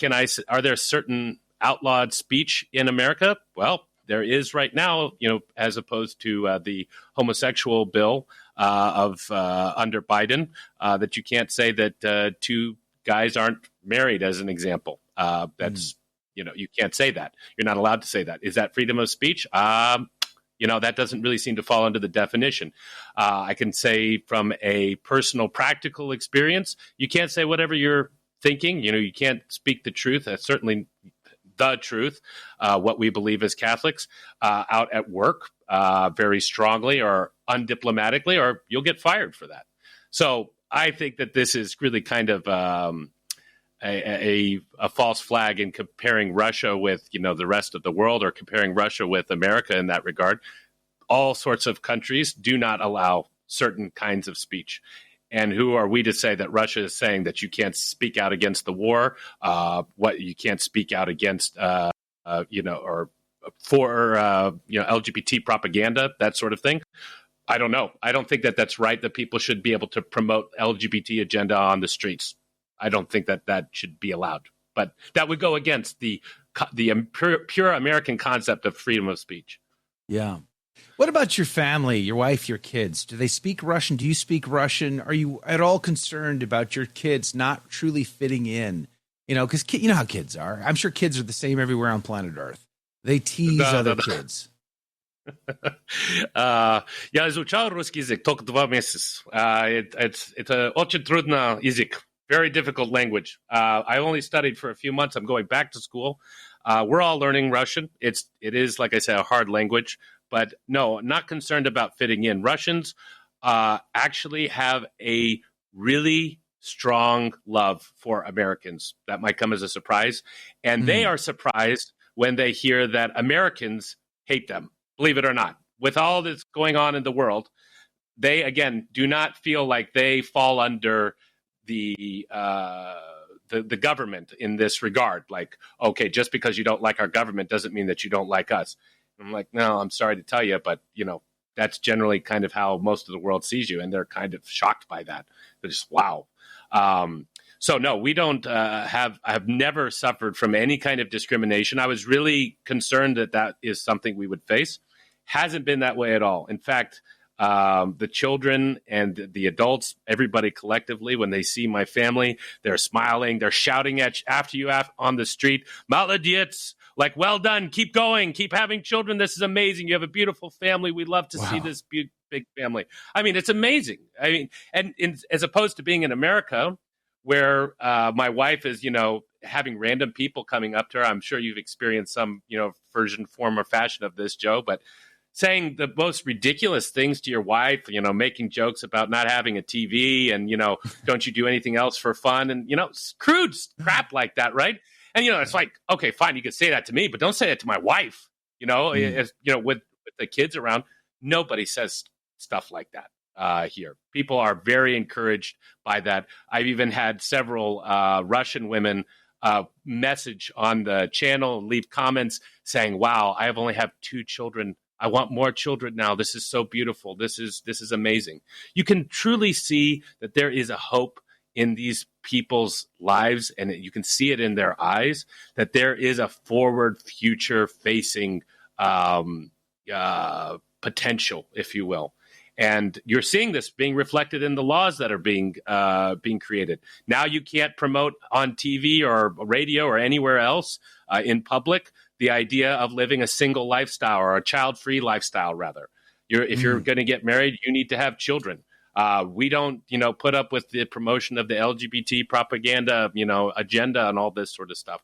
there certain outlawed speech in America? Well, there is right now, as opposed to the homosexual bill under Biden, that you can't say that two guys aren't married, as an example. That's, you can't say that. You're not allowed to say that. Is that freedom of speech? That doesn't really seem to fall under the definition. I can say from a personal, practical experience, you can't say whatever you're thinking. You can't speak the truth. That's certainly the truth, what we believe as Catholics, out at work very strongly or undiplomatically, or you'll get fired for that. So I think that this is really kind of a false flag in comparing Russia with, the rest of the world, or comparing Russia with America in that regard. All sorts of countries do not allow certain kinds of speech. And who are we to say that Russia is saying that you can't speak out against the war, what you can't speak out against, or for, LGBT propaganda, that sort of thing? I don't know. I don't think that that's right, that people should be able to promote LGBT agenda on the streets. I don't think that should be allowed. But that would go against the pure American concept of freedom of speech. Yeah. What about your family, your wife, your kids? Do they speak Russian? Do you speak Russian? Are you at all concerned about your kids not truly fitting in? Because you know how kids are. I'm sure kids are the same everywhere on planet Earth. They tease other kids. Я изучал русский язык только 2 месяца. Это очень трудный язык. Very difficult language. I only studied for a few months. I'm going back to school. We're all learning Russian. It is, like I said, a hard language. But no, not concerned about fitting in. Russians actually have a really strong love for Americans. That might come as a surprise. And they are surprised when they hear that Americans hate them, believe it or not. With all that's going on in the world, they, again, do not feel like they fall under the government in this regard. Like, okay, just because you don't like our government doesn't mean that you don't like us. I'm like, no, I'm sorry to tell you, but that's generally kind of how most of the world sees you, and they're kind of shocked by that. They're just, wow. So no, we don't I've never suffered from any kind of discrimination. I was really concerned that is something we would face. Hasn't been that way at all. In fact, the children and the adults, everybody collectively, when they see my family, they're smiling, they're shouting after you on the street, "Молодец!" Like, well done, keep going, keep having children. This is amazing. You have a beautiful family. We'd love to see this big family. I mean, it's amazing. I mean, and as opposed to being in America, where my wife is, having random people coming up to her. I'm sure you've experienced some, version, form, or fashion of this, Joe, but saying the most ridiculous things to your wife, making jokes about not having a TV and, don't you do anything else for fun? And, crude crap like that, right? And, it's like, okay, fine, you could say that to me, but don't say it to my wife, as, with the kids around. Nobody says stuff like that here. People are very encouraged by that. I've even had several Russian women message on the channel and leave comments saying, wow, I have only have 2 children. I want more children now. This is so beautiful. This is amazing. You can truly see that there is a hope in these people's lives, and you can see it in their eyes, that there is a forward, future-facing potential, if you will. And you're seeing this being reflected in the laws that are being created. Now you can't promote on TV or radio or anywhere else in public the idea of living a single lifestyle, or a child-free lifestyle, rather. If you're going to get married, you need to have children. We don't, put up with the promotion of the LGBT propaganda, agenda and all this sort of stuff.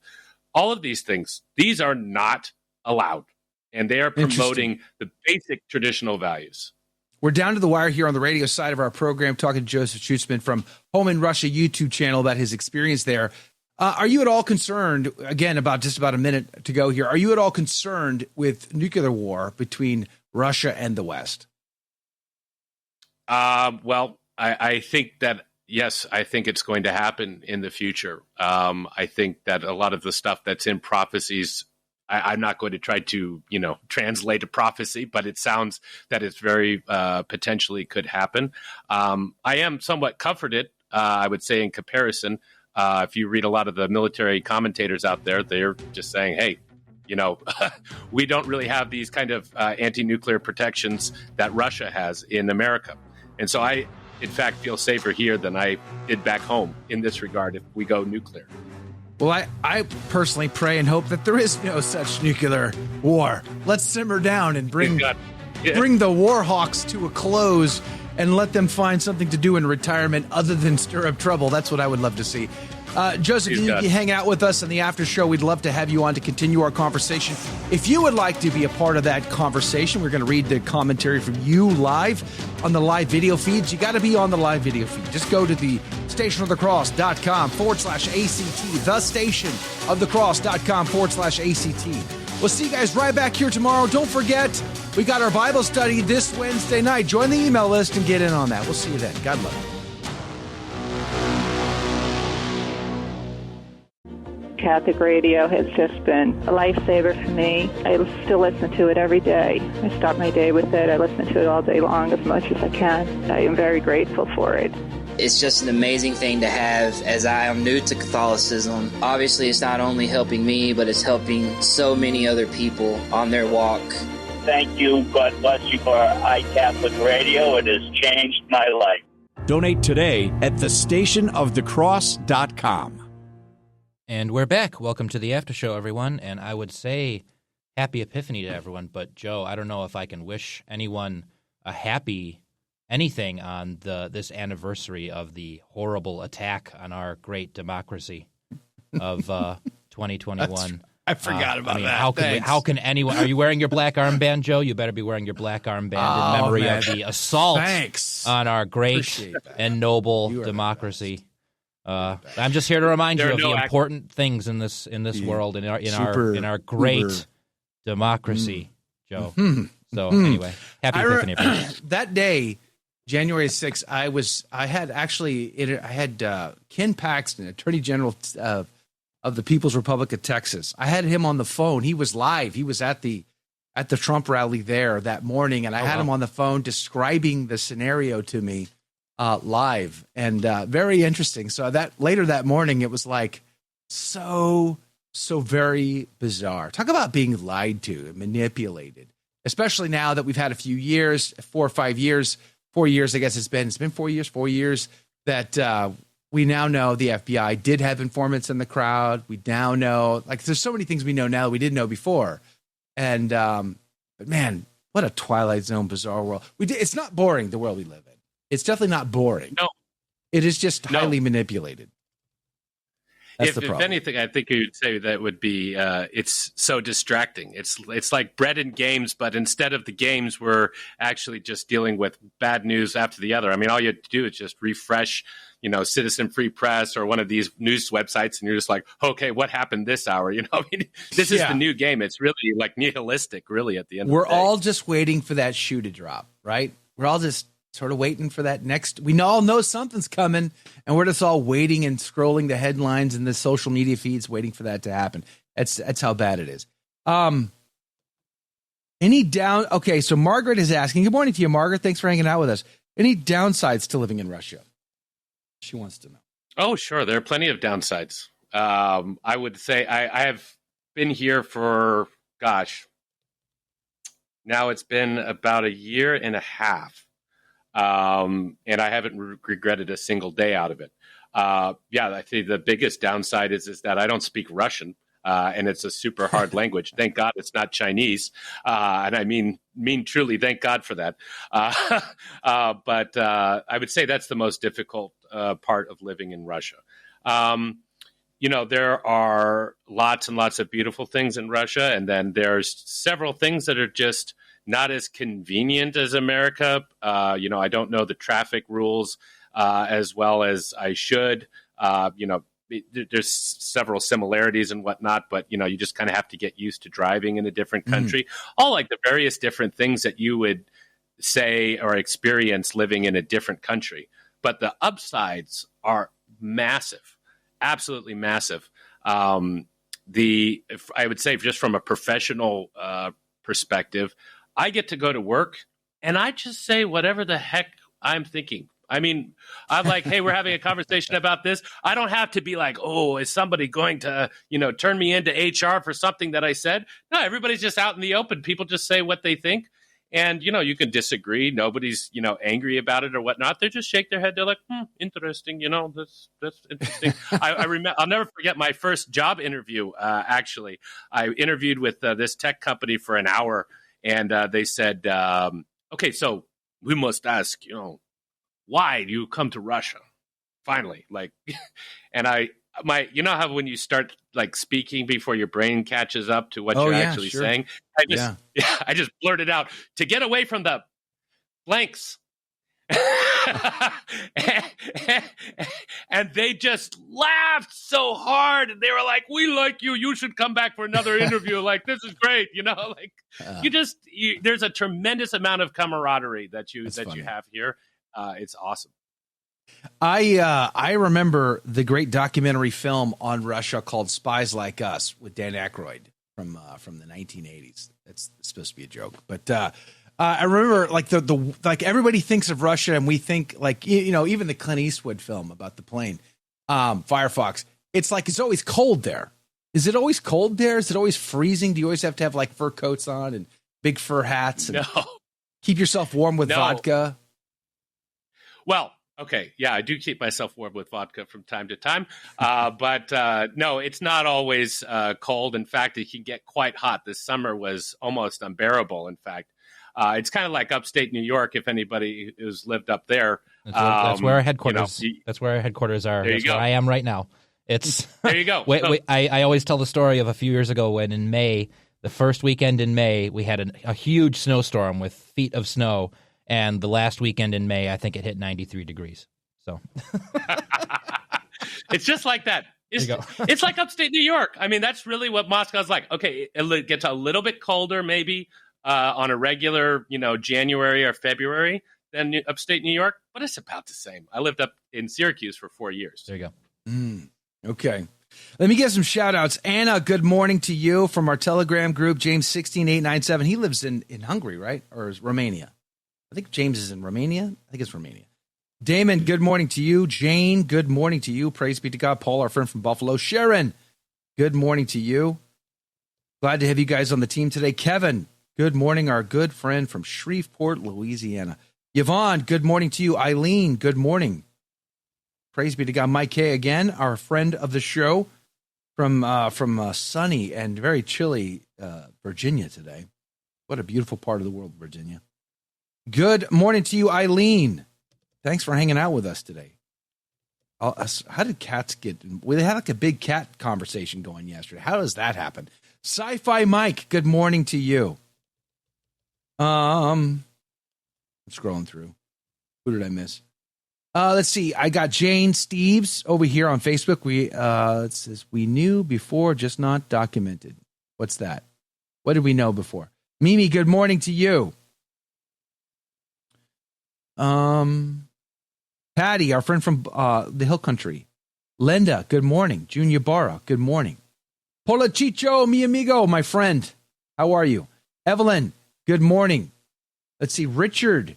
All of these things, these are not allowed. And they are promoting the basic traditional values. We're down to the wire here on the radio side of our program, talking to Jozef Schutzman from Home in Russia YouTube channel about his experience there. Are you at all concerned, again, about just about a minute to go here, are you at all concerned with nuclear war between Russia and the West? Well, I think that, yes, I think it's going to happen in the future. I think that a lot of the stuff that's in prophecies, I'm not going to try to, translate a prophecy, but it sounds that it's very potentially could happen. I am somewhat comforted, I would say, in comparison. If you read a lot of the military commentators out there, they're just saying, hey, we don't really have these kind of anti-nuclear protections that Russia has in America. And so I, in fact, feel safer here than I did back home in this regard if we go nuclear. Well, I personally pray and hope that there is no such nuclear war. Let's simmer down and bring the war hawks to a close and let them find something to do in retirement other than stir up trouble. That's what I would love to see. Jozef, you hang out with us on the after show. We'd love to have you on to continue our conversation. If you would like to be a part of that conversation, we're going to read the commentary from you live on the live video feeds. You got to be on the live video feed. Just go to the stationofthecross.com/ACT, thestationofthecross.com/ACT. We'll see you guys right back here tomorrow. Don't forget, we got our Bible study this Wednesday night. Join the email list and get in on that. We'll see you then. God love you. Catholic radio has just been a lifesaver for me. I still listen to it every day. I start my day with it. I listen to it all day long as much as I can. I am very grateful for it. It's just an amazing thing to have, as I am new to Catholicism. Obviously, it's not only helping me, but it's helping so many other people on their walk. Thank you. God bless you for iCatholic Radio. It has changed my life. Donate today at thestationofthecross.com. And we're back. Welcome to the After Show, everyone. And I would say happy Epiphany to everyone. But, Joe, I don't know if I can wish anyone a happy anything on this anniversary of the horrible attack on our great democracy of 2021. I forgot about that. How can anyone? Are you wearing your black armband, Joe? You better be wearing your black armband in memory of the assault on our great and noble democracy. I'm just here to remind you of the important things in this world, in our great democracy, Joe. So anyway, happy Epiphany, everyone. That day, January 6th, I had Ken Paxton, Attorney General of the People's Republic of Texas. I had him on the phone. He was live. He was at the Trump rally there that morning, and I had him on the phone describing the scenario to me live, and very interesting. So that later that morning, it was like so very bizarre. Talk about being lied to and manipulated, especially now that we've had a few years, 4 or 5 years, 4 years, I guess it's been 4 years that we now know the FBI did have informants in the crowd. We now know, there's so many things we know now that we didn't know before. And, but man, what a Twilight Zone bizarre world. It's not boring, the world we live in. It's definitely not boring. No. It is just highly manipulated. That's the problem. If anything, I think you'd say that would be it's so distracting. It's like bread and games, but instead of the games, we're actually just dealing with bad news after the other. I mean, all you have to do is just refresh, Citizen Free Press or one of these news websites, and you're just like, okay, what happened this hour? This is the new game. It's really like nihilistic, really, at the end of the day. We're all just waiting for that shoe to drop, right? We're all just sort of waiting for that next. We all know something's coming, and we're just all waiting and scrolling the headlines and the social media feeds, waiting for that to happen. That's how bad it is. Okay, so Margaret is asking. Good morning to you, Margaret. Thanks for hanging out with us. Any downsides to living in Russia? She wants to know. Oh, sure. There are plenty of downsides. I would say I have been here for, now it's been about a year and a half. And I haven't regretted a single day out of it. I think the biggest downside is that I don't speak Russian, and it's a super hard language. Thank God it's not Chinese, and I mean truly, thank God for that. But I would say that's the most difficult part of living in Russia. there are lots and lots of beautiful things in Russia, and then there's several things that are just not as convenient as America. I don't know the traffic rules as well as I should. There's several similarities and whatnot, but you just kind of have to get used to driving in a different country. All like the various different things that you would say or experience living in a different country. But the upsides are massive, absolutely massive. I would say just from a professional perspective, I get to go to work and I just say whatever the heck I'm thinking. I mean, I'm like, hey, we're having a conversation about this. I don't have to be like, oh, is somebody going to, turn me into HR for something that I said? No, everybody's just out in the open. People just say what they think. And, you can disagree. Nobody's, angry about it or whatnot. They just shake their head. They're like, interesting. That's interesting. I remember, I'll never forget my first job interview. Actually, I interviewed with this tech company for an hour, and they said, okay, so we must ask, why do you come to Russia? Finally, and how when you start speaking before your brain catches up to what you're actually saying, I just blurted out to get away from the blanks. and they just laughed so hard, and they were like, we like you, you should come back for another interview. This is great. There's a tremendous amount of camaraderie that you have here. It's awesome. I remember the great documentary film on Russia called Spies Like Us with Dan Aykroyd from the 1980s. That's supposed to be a joke, but I remember everybody thinks of Russia, and we think even the Clint Eastwood film about the plane, Firefox. It's it's always cold there. Is it always cold there? Is it always freezing? Do you always have to have fur coats on and big fur hats and keep yourself warm with vodka? Well, okay, yeah, I do keep myself warm with vodka from time to time, but no, it's not always cold. In fact, it can get quite hot. This summer was almost unbearable. In fact, it's kind of like upstate New York. If anybody who's lived up there, that's where our headquarters. That's where our headquarters are. That's where I am right now. It's there you go. I always tell the story of a few years ago when in May, the first weekend in May, we had a huge snowstorm with feet of snow. And the last weekend in May, I think it hit 93 degrees. So it's just like that. It's like upstate New York. I mean, that's really what Moscow's like. Okay, it gets a little bit colder maybe on a regular, January or February than upstate New York, but it's about the same. I lived up in Syracuse for 4 years. There you go. Okay. Let me get some shout outs. Anna, good morning to you from our Telegram group, James 16897. He lives in Hungary, right? Or is Romania? I think James is in Romania. I think it's Romania. Damon, good morning to you. Jane, good morning to you. Praise be to God. Paul, our friend from Buffalo. Sharon, good morning to you. Glad to have you guys on the team today. Kevin, good morning. Our good friend from Shreveport, Louisiana. Yvonne, good morning to you. Eileen, good morning. Praise be to God. Mike K again, our friend of the show from sunny and very chilly Virginia today. What a beautiful part of the world, Virginia. Good morning to you, Eileen. Thanks for hanging out with us today. How did cats get... We had a big cat conversation going yesterday. How does that happen? Sci-Fi Mike, good morning to you. I'm scrolling through. Who did I miss? Let's see. I got Jane Steves over here on Facebook. It says, we knew before, just not documented. What's that? What did we know before? Mimi, good morning to you. Patty, our friend from the Hill Country. Linda, good morning. Junior Barra, good morning. Polachicho, mi amigo, my friend. How are you? Evelyn, good morning. Let's see. Richard,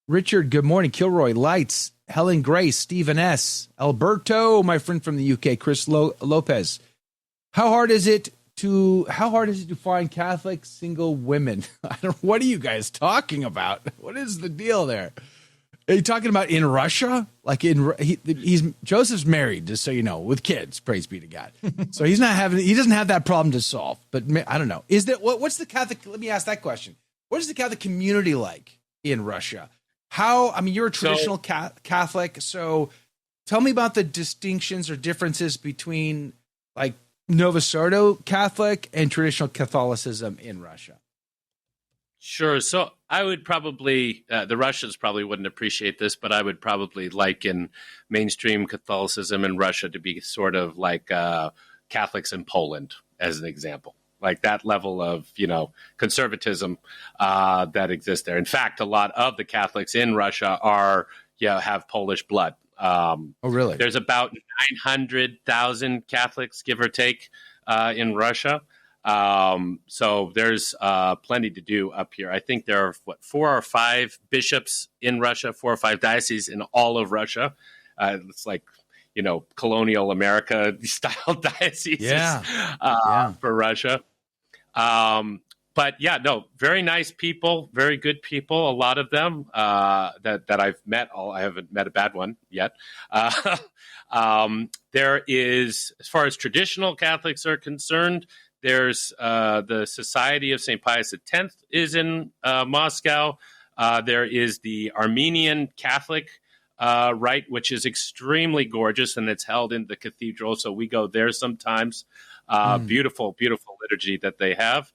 good morning. Kilroy, Lights, Helen Grace, Stephen S. Alberto, my friend from the UK. Chris Lopez. How hard is it to find Catholic single women? What are you guys talking about? What is the deal there? Are you talking about in Russia? Joseph's married, just so you know, with kids. Praise be to God. So he doesn't have that problem to solve. But I don't know. What's the Catholic? Let me ask that question. What is the Catholic community like in Russia? You're a traditional Catholic, so tell me about the distinctions or differences between like Novosardo Catholic and traditional Catholicism in Russia. Sure. So I would probably, the Russians probably wouldn't appreciate this, but I would probably liken mainstream Catholicism in Russia to be sort of like Catholics in Poland, as an example. Like that level of, conservatism that exists there. In fact, a lot of the Catholics in Russia have Polish blood. Oh, really? There's about 900,000 Catholics, give or take, in Russia. So there's plenty to do up here. I think there are 4 or 5 bishops in Russia, 4 or 5 dioceses in all of Russia. It's like, colonial America style dioceses for Russia. But yeah, no, very nice people, very good people. A lot of them that I've met. I haven't met a bad one yet. There is, as far as traditional Catholics are concerned, there's the Society of St. Pius X is in Moscow. There is the Armenian Catholic Rite, which is extremely gorgeous, and it's held in the cathedral. So we go there sometimes. Beautiful, beautiful liturgy that they have.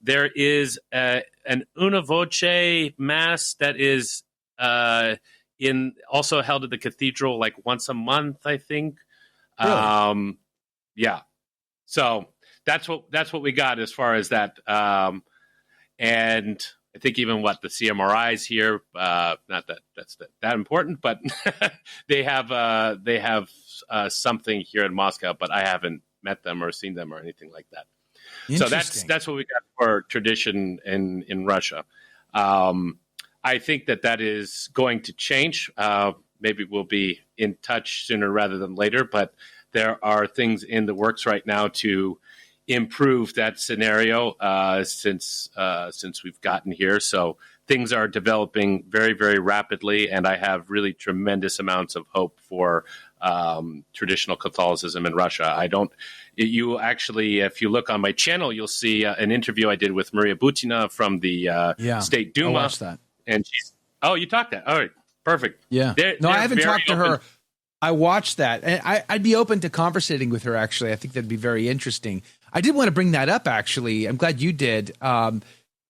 There is an una voce mass that is also held at the cathedral like once a month, I think. Really? Yeah. So that's what we got as far as that. And I think even the CMRIs here, not that that's that important, but they have something here in Moscow, but I haven't met them or seen them or anything like that. So that's what we got for tradition in Russia. I think that is going to change. Maybe we'll be in touch sooner rather than later, but there are things in the works right now to improve that scenario since we've gotten here. So things are developing very, very rapidly, and I have really tremendous amounts of hope for traditional Catholicism in Russia. You actually, if you look on my channel, you'll see an interview I did with Maria Butina from the State Duma. I watched that. And you talked that. All right, perfect. Yeah. I haven't talked to her. I watched that, and I'd be open to conversating with her, actually. I think that'd be very interesting. I did want to bring that up, actually. I'm glad you did,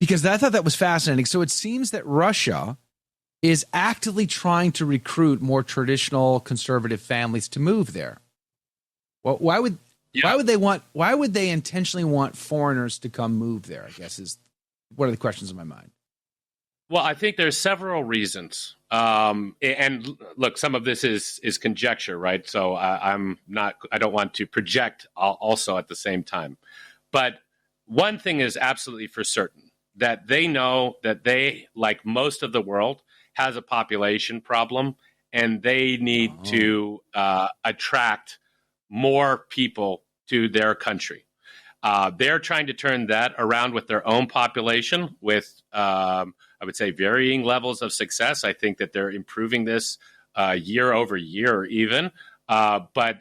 because I thought that was fascinating. So it seems that Russia is actively trying to recruit more traditional conservative families to move there. Well, why would they intentionally want foreigners to come move there, I guess, is one of the questions in my mind. Well, I think there's several reasons. And look, some of this is conjecture, right? So I don't want to project also at the same time. But one thing is absolutely for certain, that they know that they, like most of the world, has a population problem, and they need to attract more people to their country. They're trying to turn that around with their own population with, I would say, varying levels of success. I think that they're improving this year over year even, but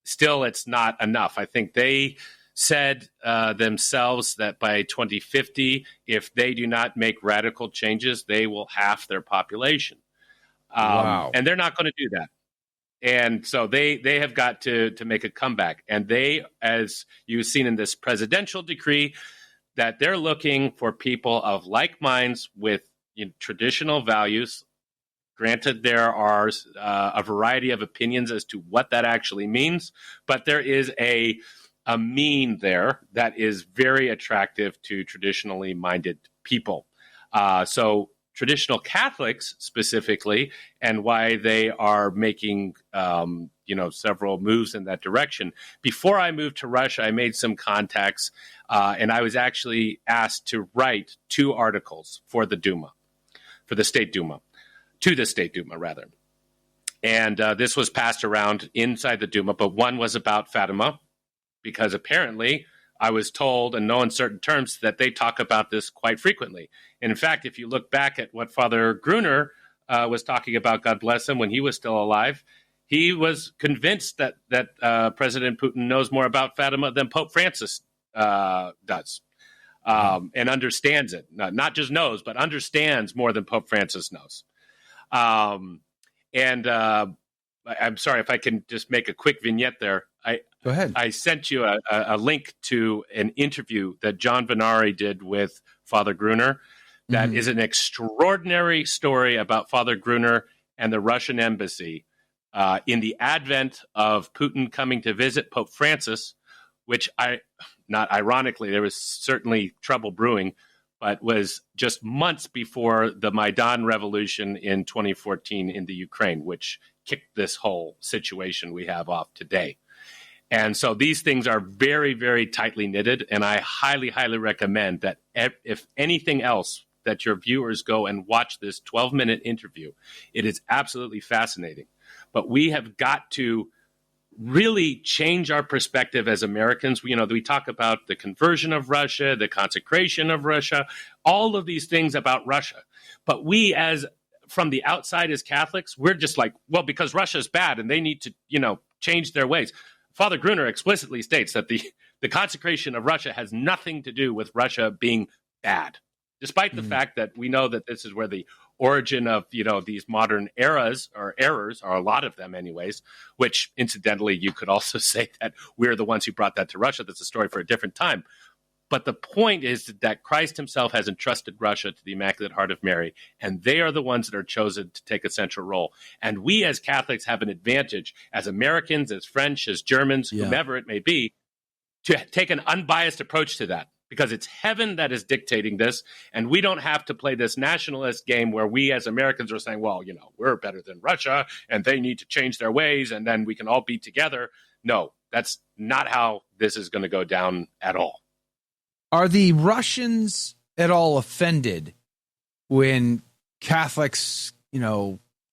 still it's not enough. I think they said themselves that by 2050, if they do not make radical changes, they will halve their population. Wow. And they're not going to do that. And so they have got to make a comeback. And they, as you've seen in this presidential decree, that they're looking for people of like minds with traditional values. Granted, there are a variety of opinions as to what that actually means, but there is a mean there that is very attractive to traditionally minded people. So traditional Catholics specifically, and why they are making several moves in that direction. Before I moved to Russia, I made some contacts, and I was actually asked to write 2 articles for the Duma, to the State Duma, rather. And this was passed around inside the Duma, but one was about Fatima, because apparently I was told in no uncertain terms that they talk about this quite frequently. And in fact, if you look back at what Father Gruner was talking about, God bless him, when he was still alive, he was convinced that President Putin knows more about Fatima than Pope Francis does, and understands it. Not just knows, but understands more than Pope Francis knows. I'm sorry if I can just make a quick vignette there. Go ahead. I sent you a link to an interview that John Venari did with Father Gruner. That is an extraordinary story about Father Gruner and the Russian embassy in the advent of Putin coming to visit Pope Francis, which not ironically, there was certainly trouble brewing, but was just months before the Maidan revolution in 2014 in the Ukraine, which kicked this whole situation we have off today. And so these things are very, very tightly knitted, and I highly, highly recommend that if anything else, that your viewers go and watch this 12-minute interview. It is absolutely fascinating. But we have got to really change our perspective as Americans. We talk about the conversion of Russia, the consecration of Russia, all of these things about Russia. But we, as from the outside as Catholics, we're just like, well, because Russia's bad and they need to, change their ways. Father Gruner explicitly states that the consecration of Russia has nothing to do with Russia being bad, despite the fact that we know that this is where the origin of, these modern errors, are a lot of them anyways, which incidentally, you could also say that we're the ones who brought that to Russia. That's a story for a different time. But the point is that Christ himself has entrusted Russia to the Immaculate Heart of Mary, and they are the ones that are chosen to take a central role. And we as Catholics have an advantage, as Americans, as French, as Germans, whomever it may be, to take an unbiased approach to that. Because it's heaven that is dictating this, and we don't have to play this nationalist game where we as Americans are saying, well, we're better than Russia, and they need to change their ways, and then we can all be together. No, that's not how this is going to go down at all. Are the Russians at all offended when Catholics,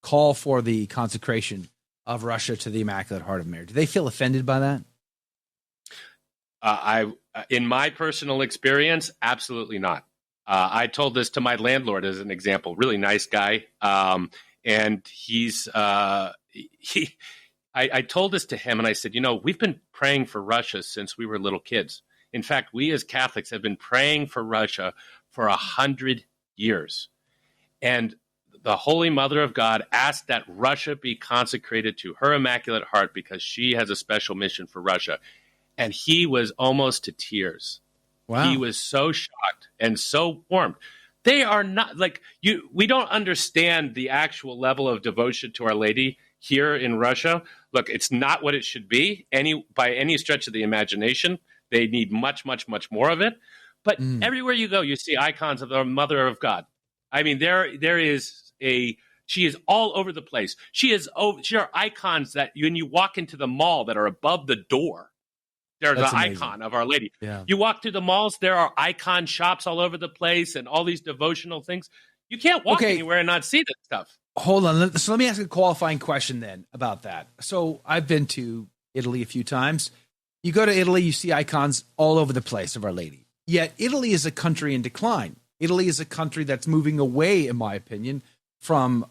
call for the consecration of Russia to the Immaculate Heart of Mary? Do they feel offended by that? In my personal experience, absolutely not. I told this to my landlord as an example, really nice guy. And I told this to him and I said, we've been praying for Russia since we were little kids. In fact, we as Catholics have been praying for Russia for 100 years. And the Holy Mother of God asked that Russia be consecrated to her Immaculate Heart because she has a special mission for Russia. And he was almost to tears. Wow. He was so shocked and so warmed. They are not we don't understand the actual level of devotion to Our Lady here in Russia. Look, it's not what it should be by any stretch of the imagination. They need much, much, much more of it. But everywhere you go, you see icons of the Mother of God. I mean, she is all over the place. She are icons that when you walk into the mall that are above the door, they're the icon of Our Lady. Yeah. You walk through the malls, there are icon shops all over the place and all these devotional things. You can't walk anywhere and not see this stuff. Hold on. So let me ask a qualifying question then about that. So I've been to Italy a few times. You go to Italy, you see icons all over the place of Our Lady. Yet Italy is a country in decline. Italy is a country that's moving away, in my opinion, from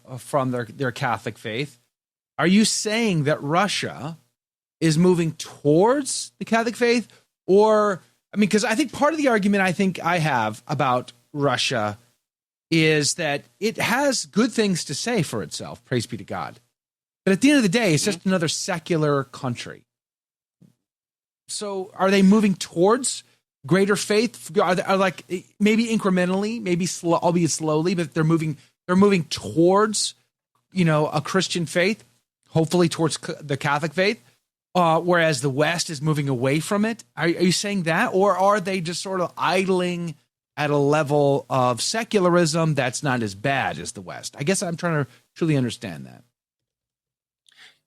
their Catholic faith. Are you saying that Russia is moving towards the Catholic faith? Or, because I think part of the argument I have about Russia is that it has good things to say for itself, praise be to God. But at the end of the day, it's just another secular country. So are they moving towards greater faith? Are maybe incrementally, maybe albeit slowly, but they're moving towards, a Christian faith, hopefully towards the Catholic faith, whereas the West is moving away from it? Are you saying that? Or are they just sort of idling at a level of secularism that's not as bad as the West? I guess I'm trying to truly understand that.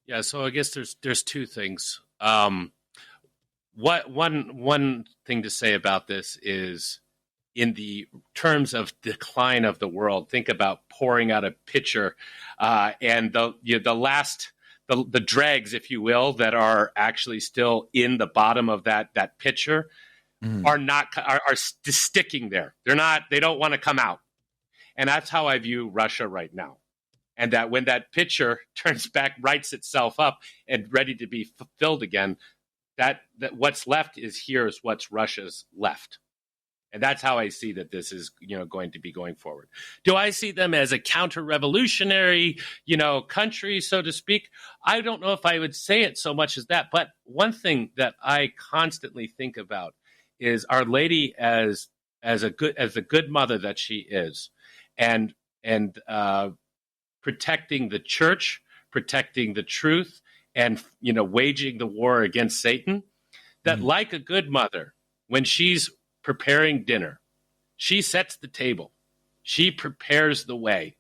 Yeah, so I guess there's two things. One thing to say about this is, in the terms of decline of the world, think about pouring out a pitcher, and the dregs, if you will, that are actually still in the bottom of that pitcher are sticking there. They don't want to come out, and that's how I view Russia right now. And that when that pitcher turns back, rights itself up, and ready to be filled again. That what's left is what's Russia's left. And that's how I see that this is, going to be going forward. Do I see them as a counter-revolutionary, country, so to speak? I don't know if I would say it so much as that. But one thing that I constantly think about is Our Lady as a good mother that she is, and protecting the church, protecting the truth, and waging the war against Satan. That like a good mother, when she's preparing dinner, she sets the table, she prepares the way.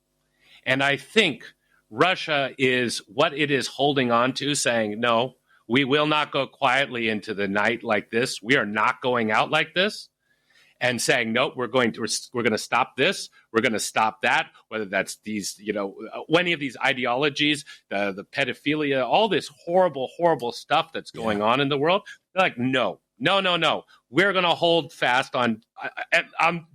And I think Russia is what it is holding on to, saying, no, we will not go quietly into the night like this. We are not going out like this. And saying, nope, we're going to stop this. We're going to stop that. Whether that's these, any of these ideologies, the pedophilia, all this horrible, horrible stuff that's going on in the world. They're like, no. We're going to hold fast on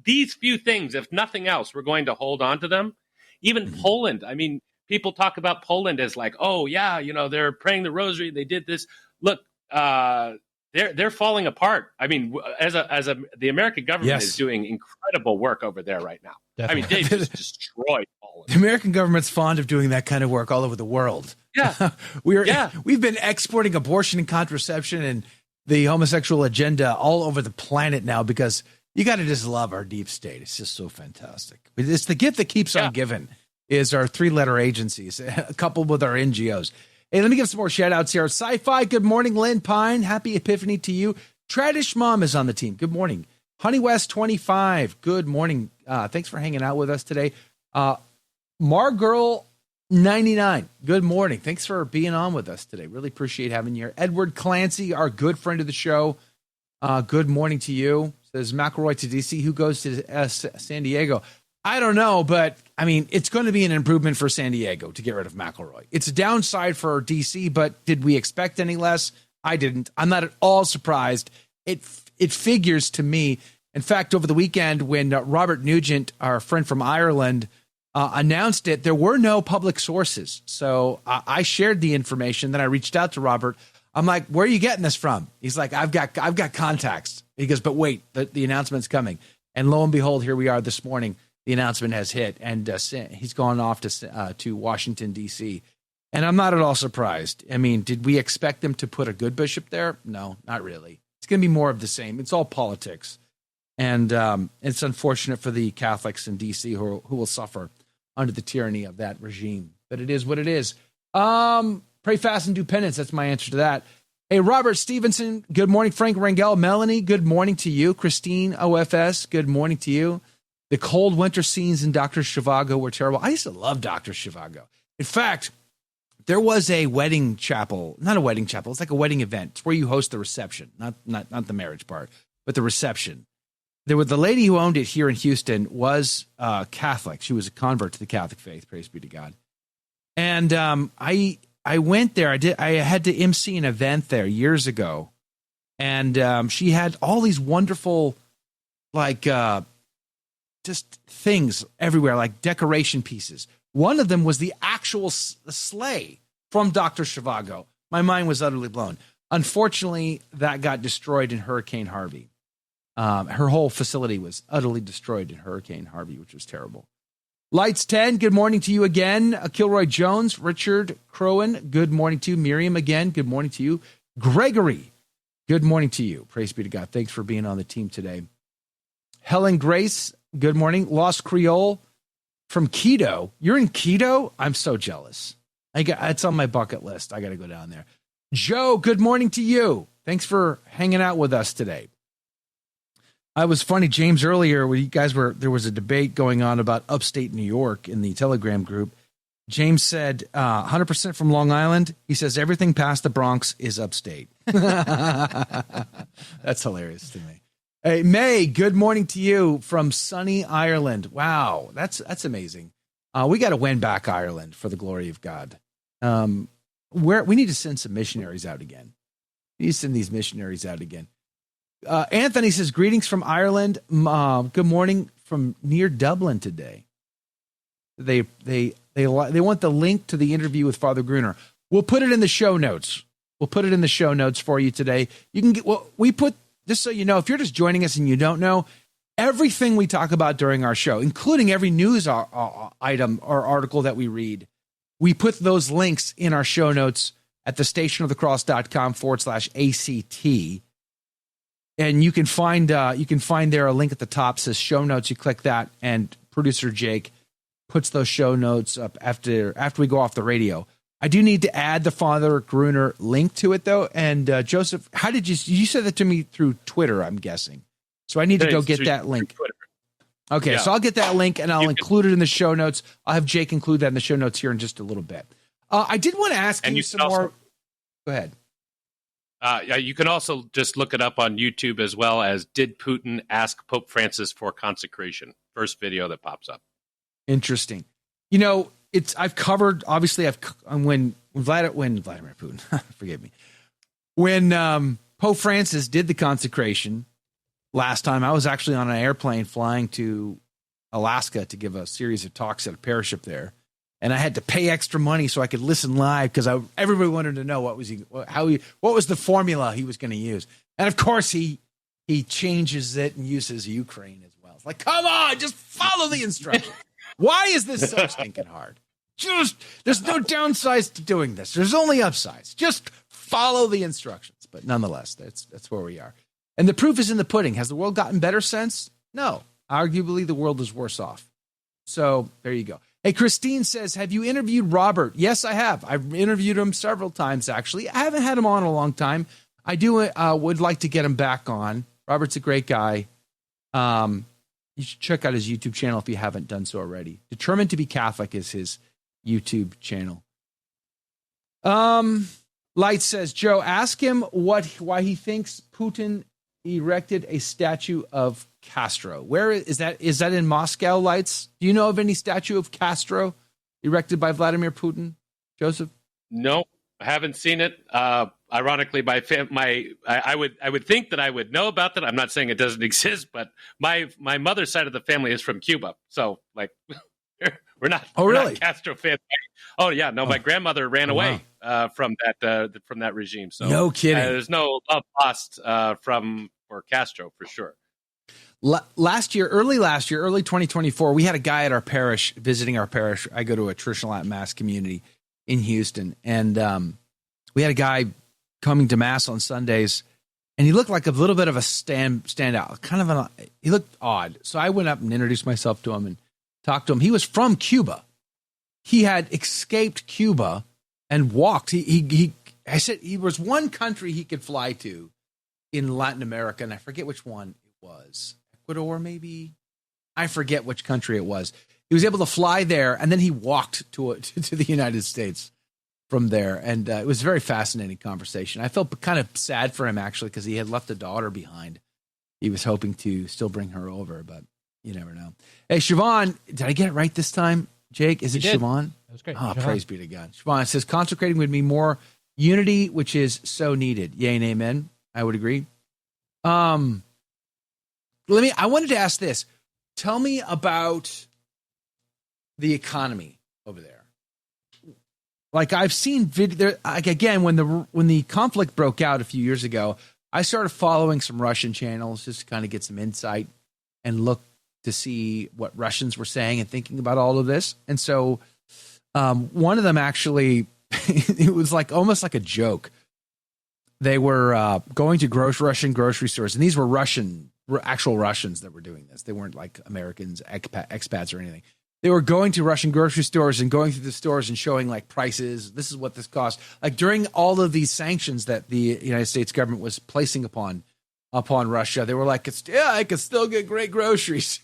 these few things. If nothing else, we're going to hold on to them. Even Poland. I mean, people talk about Poland as like, oh yeah, they're praying the rosary. They did this. Look, they're falling apart. I mean, the American government is doing incredible work over there right now. Definitely. I mean, they just destroyed Poland. The American government's fond of doing that kind of work all over the world. Yeah, we've been exporting abortion and contraception and the homosexual agenda all over the planet now because you got to just love our deep state. It's just so fantastic. It's the gift that keeps on giving is our 3-letter agencies coupled with our NGOs. Hey, let me give some more shout-outs here. Sci-Fi, good morning. Lynn Pine, happy Epiphany to you. Tradish Mom is on the team. Good morning. Honey West 25, good morning. Thanks for hanging out with us today. Margirl 99, good morning. Thanks for being on with us today. Really appreciate having you here. Edward Clancy, our good friend of the show. Good morning to you. Says McElroy to DC. Who goes to San Diego? I don't know, but I mean, it's going to be an improvement for San Diego to get rid of McElroy. It's a downside for DC, but did we expect any less? I didn't. I'm not at all surprised. It figures to me. In fact, over the weekend when Robert Nugent, our friend from Ireland, announced it, there were no public sources. So I shared the information. Then I reached out to Robert. I'm like, where are you getting this from? He's like, I've got contacts. He goes, but wait, the announcement's coming. And lo and behold, here we are this morning. The announcement has hit, and he's gone off to Washington, D.C. And I'm not at all surprised. I mean, did we expect them to put a good bishop there? No, not really. It's going to be more of the same. It's all politics. And it's unfortunate for the Catholics in D.C. who will suffer under the tyranny of that regime. But it is what it is. Pray fast and do penance. That's my answer to that. Hey, Robert Stevenson, good morning. Frank Rangel, Melanie, good morning to you. Christine OFS, good morning to you. The cold winter scenes in Dr. Zhivago were terrible. I used to love Dr. Zhivago. In fact, there was a wedding chapel, not a wedding chapel. It's like a wedding event. It's where you host the reception, not the marriage part, but the reception. There was the lady who owned it here in Houston was Catholic. She was a convert to the Catholic faith. Praise be to God. And I went there. I had to MC an event there years ago, and she had all these wonderful, like, just things everywhere, like decoration pieces. One of them was the actual sleigh from Dr. Zhivago. My mind was utterly blown. Unfortunately, that got destroyed in Hurricane Harvey. Her whole facility was utterly destroyed in Hurricane Harvey, which was terrible. Lights 10, good morning to you again. Kilroy Jones, Richard Crowan, good morning to you. Miriam again, good morning to you. Gregory, good morning to you. Praise be to God. Thanks for being on the team today. Helen Grace, good morning. Lost Creole from Quito. You're in Quito? I'm so jealous. It's on my bucket list. I got to go down there. Joe, good morning to you. Thanks for hanging out with us today. I was funny, James, earlier when you guys there was a debate going on about upstate New York in the Telegram group. James said, 100% from Long Island. He says everything past the Bronx is upstate. That's hilarious to me. Hey, May, good morning to you from sunny Ireland. Wow, that's amazing. We got to win back Ireland for the glory of God. We need to send some missionaries out again. We need to send these missionaries out again. Anthony says, greetings from Ireland. Good morning from near Dublin today. They want the link to the interview with Father Gruner. We'll put it in the show notes. We'll put it in the show notes for you today. You can get we put, just so you know, if you're just joining us and you don't know, everything we talk about during our show, including every news item or article that we read, we put those links in our show notes at thestationofthecross.com/ACT. And you can find there a link at the top that says show notes. You click that, and producer Jake puts those show notes up after we go off the radio. I do need to add the Father Gruner link to it, though. And Joseph, how did you said that to me through Twitter, I'm guessing. So I need to go get that link. Okay, yeah. So I'll get that link, and I'll include it in the show notes. I'll have Jake include that in the show notes here in just a little bit. I did want to ask you some more. Go ahead. You can also just look it up on YouTube as well as "Did Putin Ask Pope Francis for Consecration?" First video that pops up. Interesting. I've covered, obviously, when Vladimir Putin, forgive me, when Pope Francis did the consecration last time, I was actually on an airplane flying to Alaska to give a series of talks at a parish up there. And I had to pay extra money so I could listen live because everybody wanted to know what was the formula he was going to use. And of course, he changes it and uses Ukraine as well. It's like, come on, just follow the instructions. Why is this so stinking hard? There's no downsides to doing this. There's only upsides. Just follow the instructions. But nonetheless, that's where we are. And the proof is in the pudding. Has the world gotten better since? No. Arguably, the world is worse off. So there you go. Hey, Christine says, have you interviewed Robert? Yes, I have. I've interviewed him several times, actually. I haven't had him on in a long time. I do would like to get him back on. Robert's a great guy. You should check out his YouTube channel if you haven't done so already. Determined to be Catholic is his YouTube channel. Light says, Joe, ask him why he thinks Putin erected a statue of Castro. Where is that? Is that in Moscow, Lights? Do you know of any statue of Castro erected by Vladimir Putin, Joseph? No, I haven't seen it. Ironically, I would think that I would know about that. I'm not saying it doesn't exist, but my mother's side of the family is from Cuba, so like we're not. Oh, really? We're not Castro fans. Oh yeah, no. My grandmother ran away from that regime. So no kidding. There's no love lost for Castro for sure. Early 2024, we had a guy at our parish visiting our parish. I go to a traditional Latin Mass community in Houston, and we had a guy coming to Mass on Sundays, and he looked like a little bit of a standout. He looked odd. So I went up and introduced myself to him and talked to him. He was from Cuba. He had escaped Cuba and walked. I said he was one country he could fly to in Latin America, and I forget which one it was. Ecuador, maybe? I forget which country it was. He was able to fly there, and then he walked to the United States from there. And it was a very fascinating conversation. I felt kind of sad for him, actually, because he had left a daughter behind. He was hoping to still bring her over, but you never know. Hey, Siobhan, did I get it right this time, Jake? Is it Siobhan? That was great. Oh, praise be to God. Siobhan says, consecrating would be more unity, which is so needed. Yay and amen. I would agree. I wanted to ask this. Tell me about the economy over there. Like I've seen again, when the conflict broke out a few years ago, I started following some Russian channels just to kind of get some insight and look to see what Russians were saying and thinking about all of this. And so one of them actually, it was like almost like a joke. They were going to Russian grocery stores, and these were actual Russians that were doing this. They weren't like Americans, expats or anything. They were going to Russian grocery stores and going through the stores and showing like prices. This is what this costs. Like during all of these sanctions that the United States government was placing upon Russia, they were like, I could still get great groceries.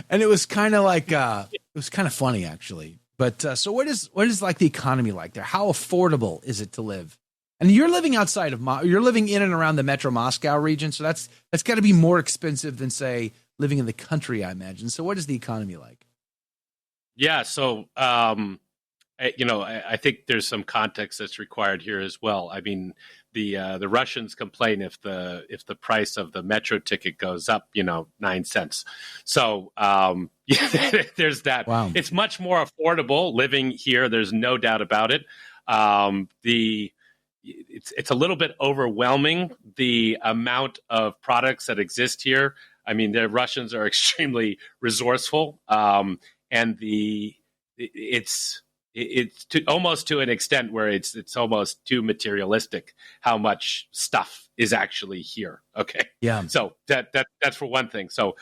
And it was kind of like, it was kind of funny actually. But so what is like the economy like there? How affordable is it to live? And you're living outside of you're living in and around the Metro Moscow region, so that's got to be more expensive than say living in the country, I imagine. So what is the economy like? Yeah, so I think there's some context that's required here as well. I mean, the Russians complain if the price of the metro ticket goes up, 9 cents. So there's that. Wow. It's much more affordable living here. There's no doubt about it. It's a little bit overwhelming, the amount of products that exist here. I mean, the Russians are extremely resourceful, and it's almost to an extent where it's almost too materialistic how much stuff is actually here. Okay, Yeah. So that's for one thing. So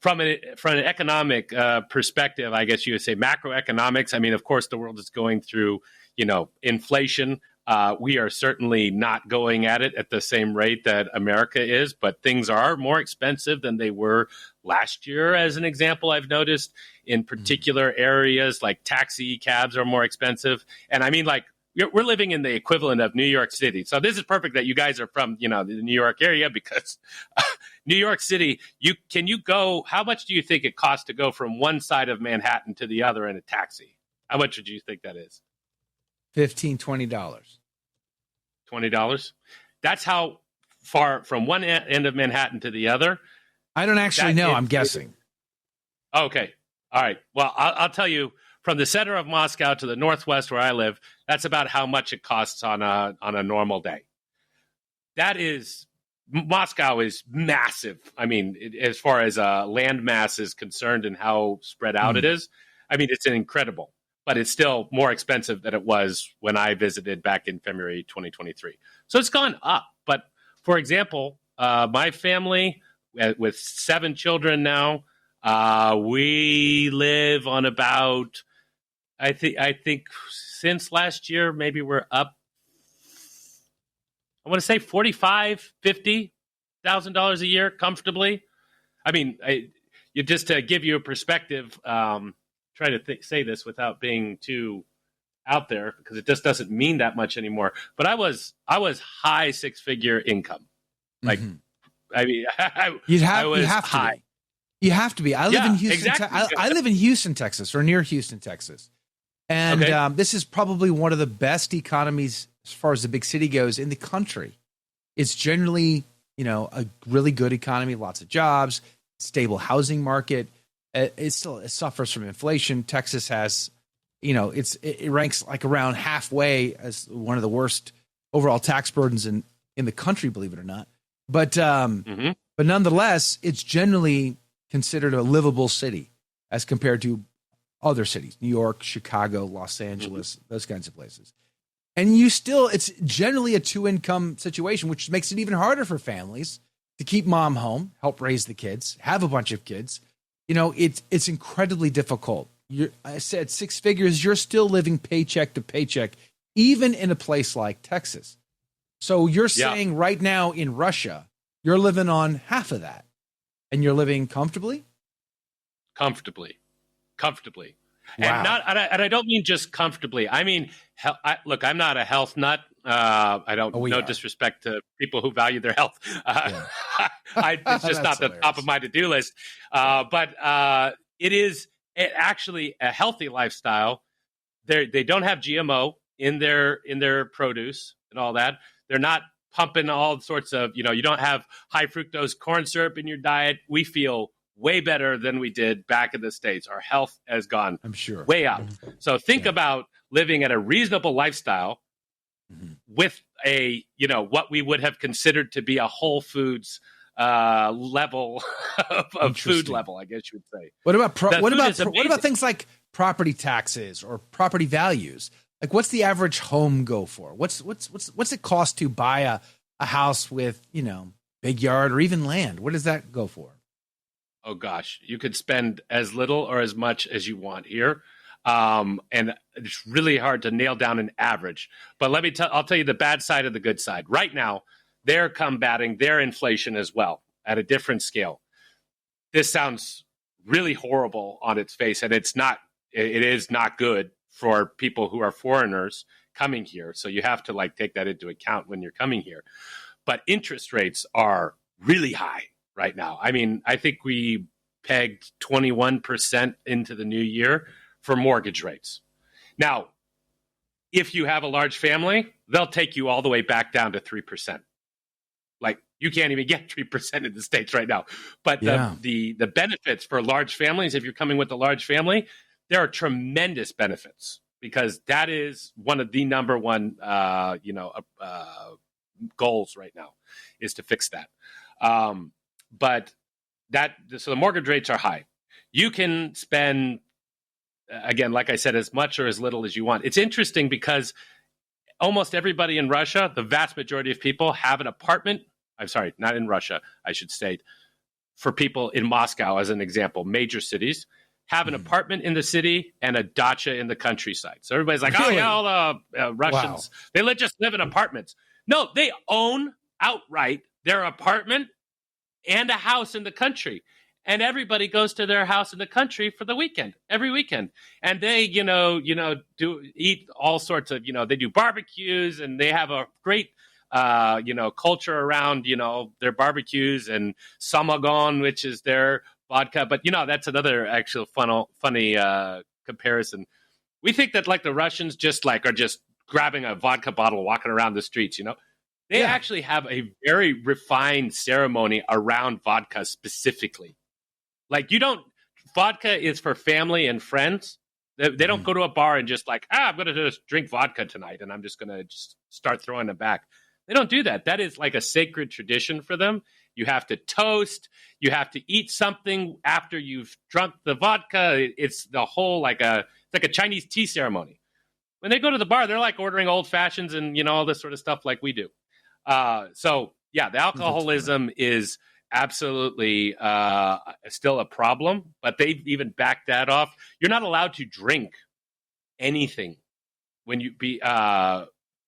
from an economic perspective, I guess you would say macroeconomics. I mean, of course, the world is going through inflation. We are certainly not going at it at the same rate that America is, but things are more expensive than they were last year. As an example, I've noticed in particular areas like taxi cabs are more expensive. And I mean, like, we're living in the equivalent of New York City. So this is perfect that you guys are from, the New York area, because New York City, how much do you think it costs to go from one side of Manhattan to the other in a taxi? How much would you think that is? $15, $20. $20? That's how far from one end of Manhattan to the other? I don't actually know. I'm guessing. Okay. All right. Well, I'll tell you, from the center of Moscow to the northwest where I live, that's about how much it costs on a normal day. Moscow is massive. I mean, as far as land mass is concerned and how spread out it is, I mean, it's incredible. But it's still more expensive than it was when I visited back in February 2023. So it's gone up. But for example, my family with 7 children now, we live on about, I think since last year, maybe we're up, I want to say $45,000-$50,000 a year comfortably. I mean, just to give you a perspective, try to say this without being too out there, because it just doesn't mean that much anymore. But I was high 6-figure income. Like, I mean, you have high. To be. You have to be. I live in Houston. Exactly. I live in Houston, Texas, or near Houston, Texas. And this is probably one of the best economies as far as the big city goes in the country. It's generally, a really good economy, lots of jobs, stable housing market. It suffers from inflation. Texas has, it ranks like around halfway as one of the worst overall tax burdens in the country, believe it or not. But nonetheless, it's generally considered a livable city as compared to other cities, New York, Chicago, Los Angeles, those kinds of places. And it's generally a 2-income situation, which makes it even harder for families to keep mom home, help raise the kids, have a bunch of kids. It's incredibly difficult. I said 6 figures, you're still living paycheck to paycheck, even in a place like Texas. So you're saying right now in Russia, you're living on half of that, and you're living comfortably? Comfortably. Wow. And I don't mean just comfortably. I mean, look, I'm not a health nut. No disrespect to people who value their health. It's just not the top of my to-do list. But it is actually a healthy lifestyle. They don't have GMO in their produce and all that. They're not pumping all sorts of, you don't have high fructose corn syrup in your diet. We feel way better than we did back in the States. Our health has gone, I'm sure, way up. So think about living at a reasonable lifestyle with what we would have considered to be a Whole Foods level of food level, I guess you would say. What about things like property taxes or property values? Like, what's the average home go for? What's it cost to buy a house with big yard or even land? What does that go for? Oh gosh, you could spend as little or as much as you want here. And it's really hard to nail down an average. But I'll tell you the bad side of the good side. Right now, they're combating their inflation as well at a different scale. This sounds really horrible on its face, and it is not good for people who are foreigners coming here. So you have to take that into account when you're coming here. But interest rates are really high right now. I mean, I think we pegged 21% into the new year for mortgage rates. Now, if you have a large family, they'll take you all the way back down to 3%. You can't even get 3% in the States right now. But the benefits for large families, if you're coming with a large family, there are tremendous benefits, because that is one of the number one goals right now, is to fix that. But so the mortgage rates are high. You can spend, again, like I said, as much or as little as you want. It's interesting because almost everybody in Russia, the vast majority of people have an apartment. I'm sorry, not in Russia, I should state. For people in Moscow, as an example, major cities have an apartment in the city and a dacha in the countryside. So everybody's like, Really? oh, yeah, all the Russians, they just live in apartments. No, they own outright their apartment and a house in the country. And everybody goes to their house in the country for the weekend, every weekend. And they, eat all sorts of, they do barbecues, and they have a great, culture around, their barbecues, and samagon, which is their vodka. But, that's another actual funny comparison. We think that like the Russians are just grabbing a vodka bottle, walking around the streets, They actually have a very refined ceremony around vodka specifically. Like vodka is for family and friends. They don't go to a bar and just I'm going to just drink vodka tonight and I'm just going to just start throwing it back. They don't do that. That is like a sacred tradition for them. You have to toast. You have to eat something after you've drunk the vodka. It's the whole it's like a Chinese tea ceremony. When they go to the bar, they're like ordering old fashions and, all this sort of stuff like we do. The alcoholism is absolutely still a problem, but they've even backed that off. You're not allowed to drink anything when you be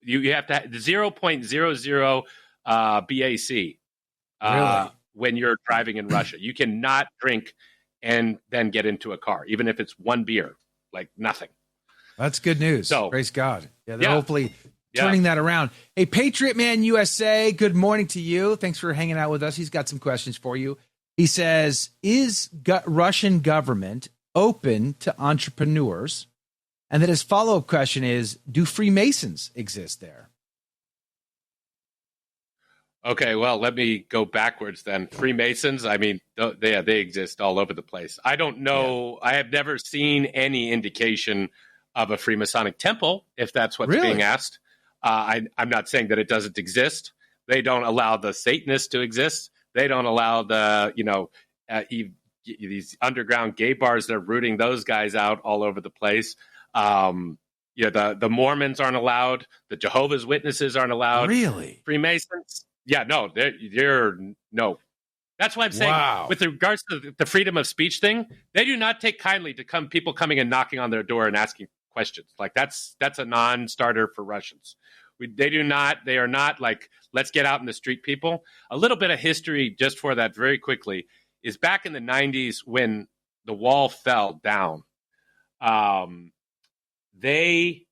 you have to have 0.00 BAC when you're driving in Russia. You cannot drink and then get into a car, even if it's one beer, like nothing. That's good news. So, praise God. Yeah, they're hopefully turning that around. Hey, Patriot Man USA, good morning to you. Thanks for hanging out with us. He's got some questions for you. He says, is Russian government open to entrepreneurs? And then his follow-up question is, do Freemasons exist there? Okay, well, let me go backwards then. Freemasons, I mean, they exist all over the place. I don't know. Yeah. I have never seen any indication of a Freemasonic temple, if that's what's being asked. I'm not saying that it doesn't exist. They don't allow the Satanists to exist. They don't allow these underground gay bars. They're rooting those guys out all over the place. The Mormons aren't allowed. The Jehovah's Witnesses aren't allowed. Really? Freemasons? Yeah, no, they're no. That's why I'm saying with regards to the freedom of speech thing, they do not take kindly to people coming and knocking on their door and asking questions. Like that's a non-starter for Russians. They are not like, let's get out in the street people. A little bit of history just for that very quickly is back in the 90s when the wall fell down. Everybody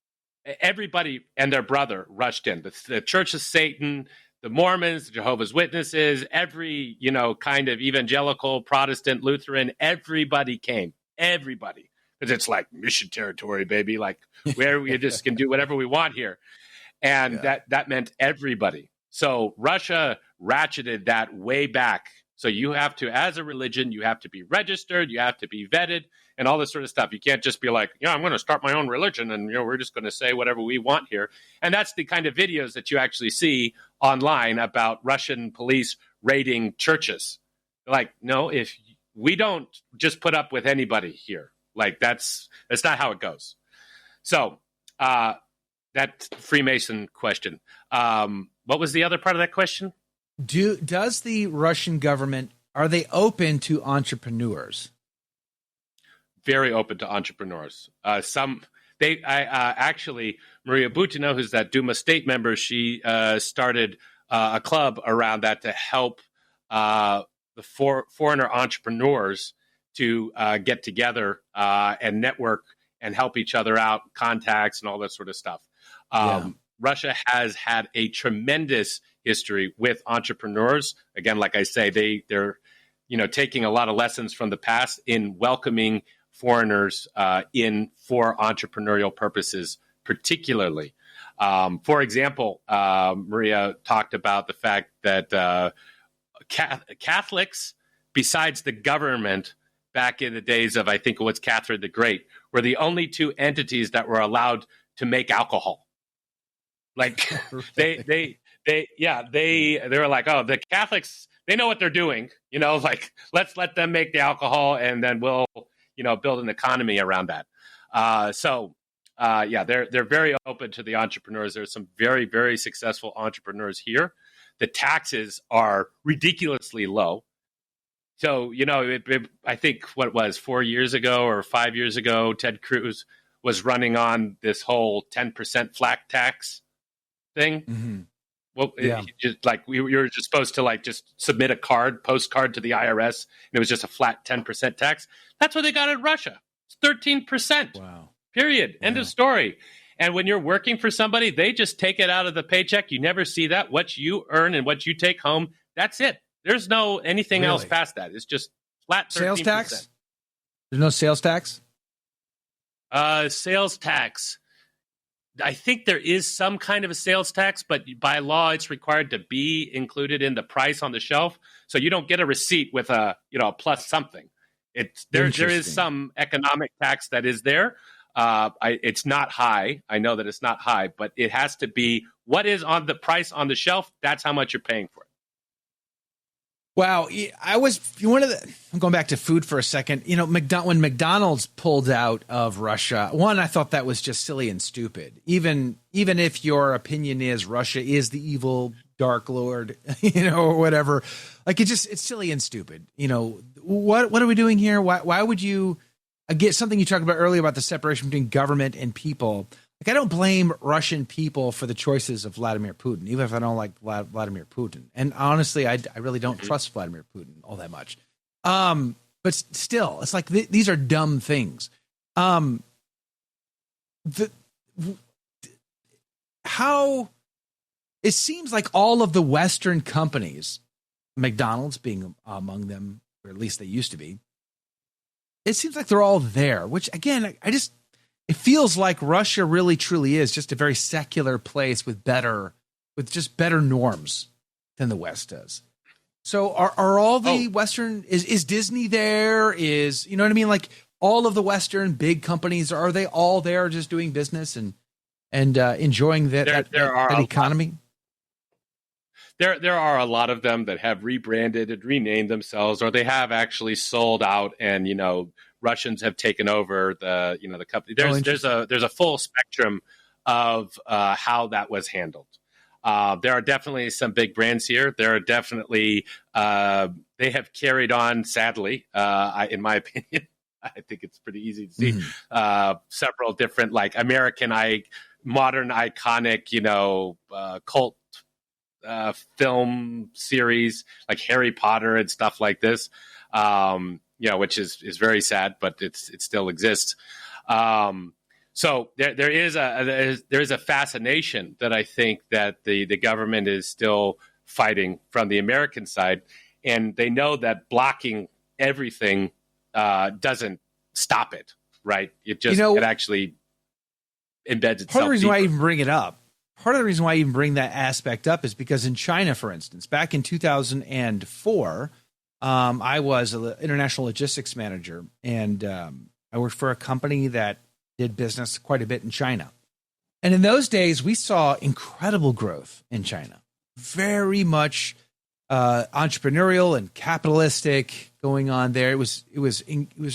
and their brother rushed in. The Church of Satan, the Mormons, the Jehovah's Witnesses, every, kind of evangelical, Protestant, Lutheran, everybody came. Everybody. Because it's like mission territory, baby. Like where we just can do whatever we want here. And that meant everybody. So Russia ratcheted that way back. So you have to, as a religion, you have to be registered, you have to be vetted, and all this sort of stuff. You can't just be like, I'm going to start my own religion, and we're just going to say whatever we want here. And that's the kind of videos that you actually see online about Russian police raiding churches. Like, no, if we don't just put up with anybody here. Like that's not how it goes. So that Freemason question. What was the other part of that question? Does the Russian government, are they open to entrepreneurs? Very open to entrepreneurs. Actually, Maria Butina, who's that Duma state member, she started a club around that to help the foreigner entrepreneurs to get together and network and help each other out, contacts and all that sort of stuff. Russia has had a tremendous history with entrepreneurs. Again, like I say, they're taking a lot of lessons from the past in welcoming foreigners in for entrepreneurial purposes, particularly. For example, Maria talked about the fact that Catholics, besides the government, back in the days of, I think it was Catherine the Great, were the only two entities that were allowed to make alcohol. Like they were like, oh, the Catholics, they know what they're doing. Like let's let them make the alcohol, and then we'll build an economy around that. They're very open to the entrepreneurs. There's some very, very successful entrepreneurs here. The taxes are ridiculously low. So, I think what it was 4 years ago or 5 years ago, Ted Cruz was running on this whole 10% flat tax thing. Mm-hmm. Well, you're just supposed to just submit a postcard to the IRS, and it was just a flat 10% tax. That's what they got in Russia. It's 13%. Wow. Period. End of story. And when you're working for somebody, they just take it out of the paycheck. You never see that. What you earn and what you take home, that's it. There's no anything else past that. It's just flat 13%. Sales tax? There's no sales tax? Sales tax. I think there is some kind of a sales tax, but by law, it's required to be included in the price on the shelf. So you don't get a receipt with a plus something. There is some economic tax that is there. It's not high. I know that it's not high, but it has to be what is on the price on the shelf. That's how much you're paying for it. Wow. I'm going back to food for a second. When McDonald's pulled out of Russia, I thought that was just silly and stupid. Even if your opinion is Russia is the evil dark lord, or whatever, it's silly and stupid. What are we doing here? Why would you get something you talked about earlier about the separation between government and people? I don't blame Russian people for the choices of Vladimir Putin, even if I don't like Vladimir Putin. And honestly, I really don't trust Vladimir Putin all that much. But still, it's like these are dumb things. How it seems like all of the Western companies, McDonald's being among them, or at least they used to be, it seems like they're all there, which again, it feels like Russia really truly is just a very secular place with just better norms than the West does. So are all the Western, is Disney there? You know what I mean? Like all of the Western big companies, are they all there just doing business and enjoying that economy? There are a lot of them that have rebranded and renamed themselves, or they have actually sold out, and Russians have taken over the company. There's a full spectrum of how that was handled. There are definitely some big brands here. There are definitely they have carried on. Sadly, in my opinion, I think it's pretty easy to see several different American modern iconic cult film series like Harry Potter and stuff like this, which is very sad, but it still exists. So there is a fascination that I think that the government is still fighting from the American side, and they know that blocking everything doesn't stop it, right? It just it actually embeds itself. Part of the reason why I even bring it up. Part of the reason why I even bring that aspect up is because in China, for instance, back in 2004, I was an international logistics manager, and I worked for a company that did business quite a bit in China. And in those days, we saw incredible growth in China, very much entrepreneurial and capitalistic going on there. It was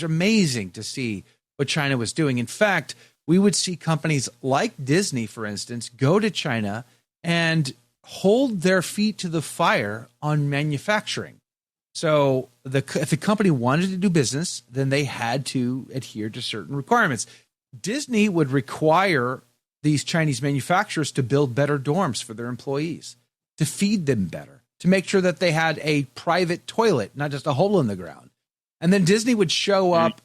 amazing to see what China was doing. In fact, we would see companies like Disney, for instance, go to China and hold their feet to the fire on manufacturing. So if the company wanted to do business, then they had to adhere to certain requirements. Disney would require these Chinese manufacturers to build better dorms for their employees, to feed them better, to make sure that they had a private toilet, not just a hole in the ground. And then Disney would show up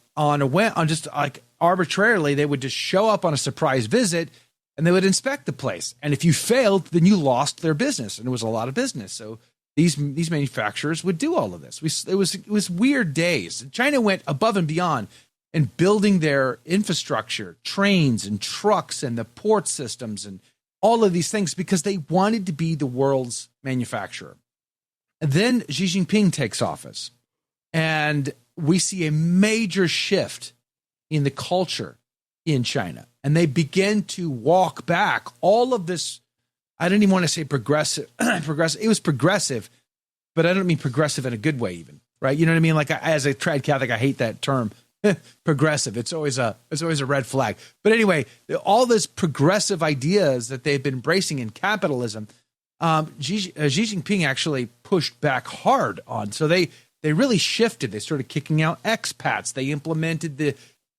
arbitrarily, they would just show up on a surprise visit and they would inspect the place. And if you failed, then you lost their business. And it was a lot of business. So these manufacturers would do all of this. It was weird days. China went above and beyond in building their infrastructure, trains and trucks and the port systems and all of these things because they wanted to be the world's manufacturer. And then Xi Jinping takes office and we see a major shift in the culture in China. And they begin to walk back all of this. I didn't even want to say progressive. It was progressive, but I don't mean progressive in a good way even, right? You know what I mean? Like as a trad Catholic, I hate that term. Progressive. It's always a red flag. But anyway, all this progressive ideas that they've been embracing in capitalism, Xi Jinping actually pushed back hard on. So they really shifted. They started kicking out expats. They implemented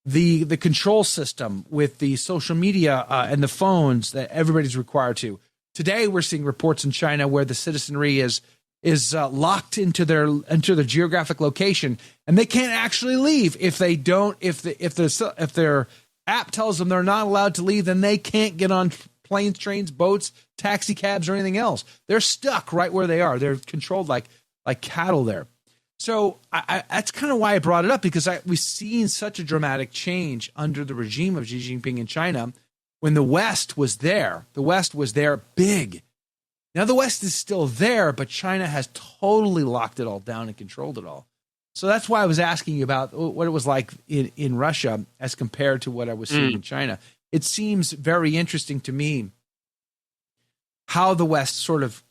the control system with the social media and the phones that everybody's required to. Today, we're seeing reports in China where the citizenry is locked into their geographic location, and they can't actually leave if they don't. If their app tells them they're not allowed to leave, then they can't get on planes, trains, boats, taxi cabs, or anything else. They're stuck right where they are. They're controlled like cattle there. So that's kind of why I brought it up, because we've seen such a dramatic change under the regime of Xi Jinping in China. When the West was there, big. Now, the West is still there, but China has totally locked it all down and controlled it all. So that's why I was asking you about what it was like in Russia as compared to what I was seeing in China. It seems very interesting to me how the West sort of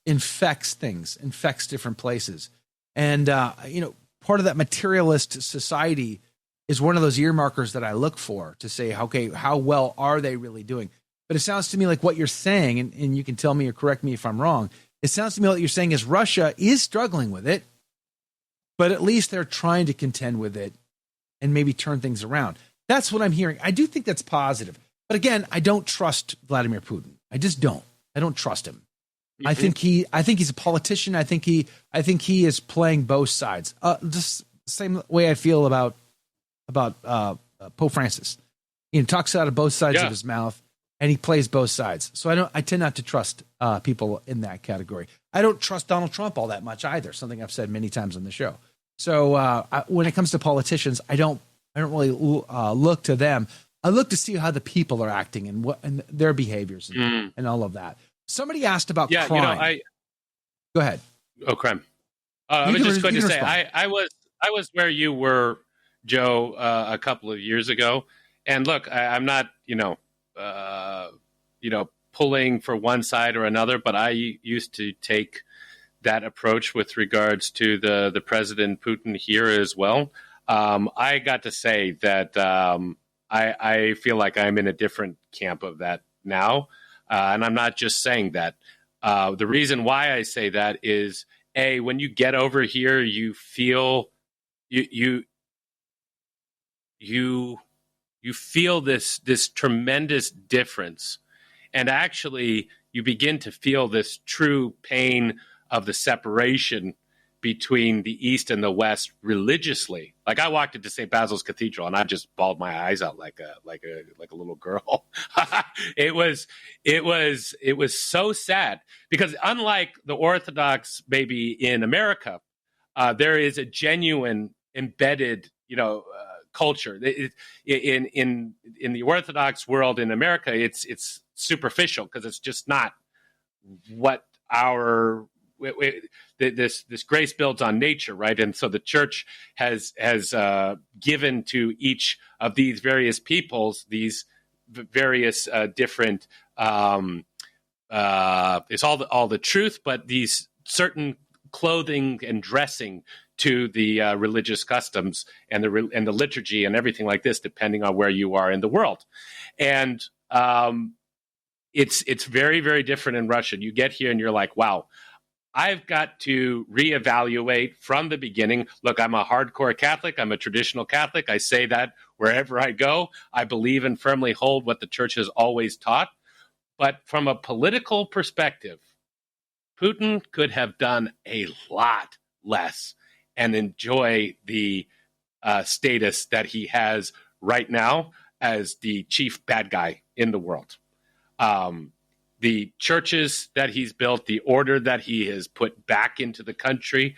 infects different places. And, part of that materialist society is one of those earmarkers that I look for to say, okay, how well are they really doing? But it sounds to me like what you're saying, and you can tell me or correct me if I'm wrong, it sounds to me like you're saying is Russia is struggling with it, but at least they're trying to contend with it and maybe turn things around. That's what I'm hearing. I do think that's positive. But again, I don't trust Vladimir Putin. I just don't. I don't trust him. Mm-hmm. I think he's a politician. I think he is playing both sides. Just the same way I feel about Pope Francis. He talks out of both sides of his mouth, and he plays both sides. So I tend not to trust people in that category. I don't trust Donald Trump all that much either. Something I've said many times on the show. So when it comes to politicians, I don't really look to them. I look to see how the people are acting and their behaviors and all of that. Somebody asked about crime. Go ahead. Oh, crime. I was just going to say, I was where you were, Joe, a couple of years ago. And look, I'm not, pulling for one side or another, but I used to take that approach with regards to the President Putin here as well. I got to say that I feel like I'm in a different camp of that now. And I'm not just saying that. The reason why I say that is, A, when you get over here, you feel you feel this tremendous difference. And actually, you begin to feel this true pain of the separation between the East and the West religiously. Like I walked into St. Basil's Cathedral and I just bawled my eyes out like a little girl. It was so sad because unlike the Orthodox maybe in America, there is a genuine embedded, culture. In the Orthodox world in America, it's superficial because it's just not what this grace builds on nature, right? And so the church has given to each of these various peoples these various different. It's all the truth, but these certain clothing and dressing to the religious customs and the liturgy and everything like this, depending on where you are in the world, and it's very, very different in Russia. You get here and you're like, wow. I've got to reevaluate from the beginning. Look, I'm a hardcore Catholic. I'm a traditional Catholic. I say that wherever I go. I believe and firmly hold what the church has always taught. But from a political perspective, Putin could have done a lot less and enjoy the status that he has right now as the chief bad guy in the world. The churches that he's built, the order that he has put back into the country.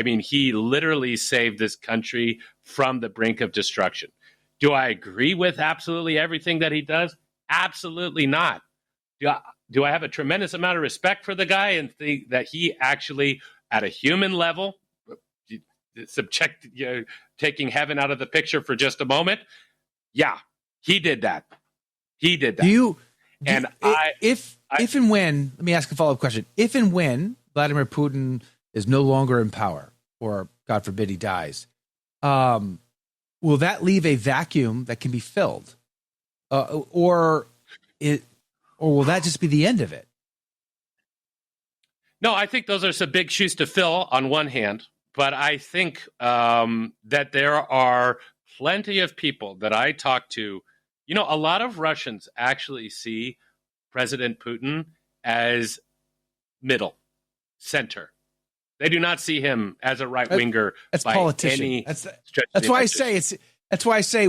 He literally saved this country from the brink of destruction. Do I agree with absolutely everything that he does? Absolutely not. Do I have a tremendous amount of respect for the guy and think that he actually, at a human level, taking heaven out of the picture for just a moment? Yeah, he did that. Let me ask a follow-up question. If and when Vladimir Putin is no longer in power, or God forbid he dies, will that leave a vacuum that can be filled, or will that just be the end of it? No, I think those are some big shoes to fill on one hand, but I think that there are plenty of people that I talk to. A lot of Russians actually see President Putin as middle, center. They do not see him as a right winger. That's by politician. Any that's why I say That's why I say,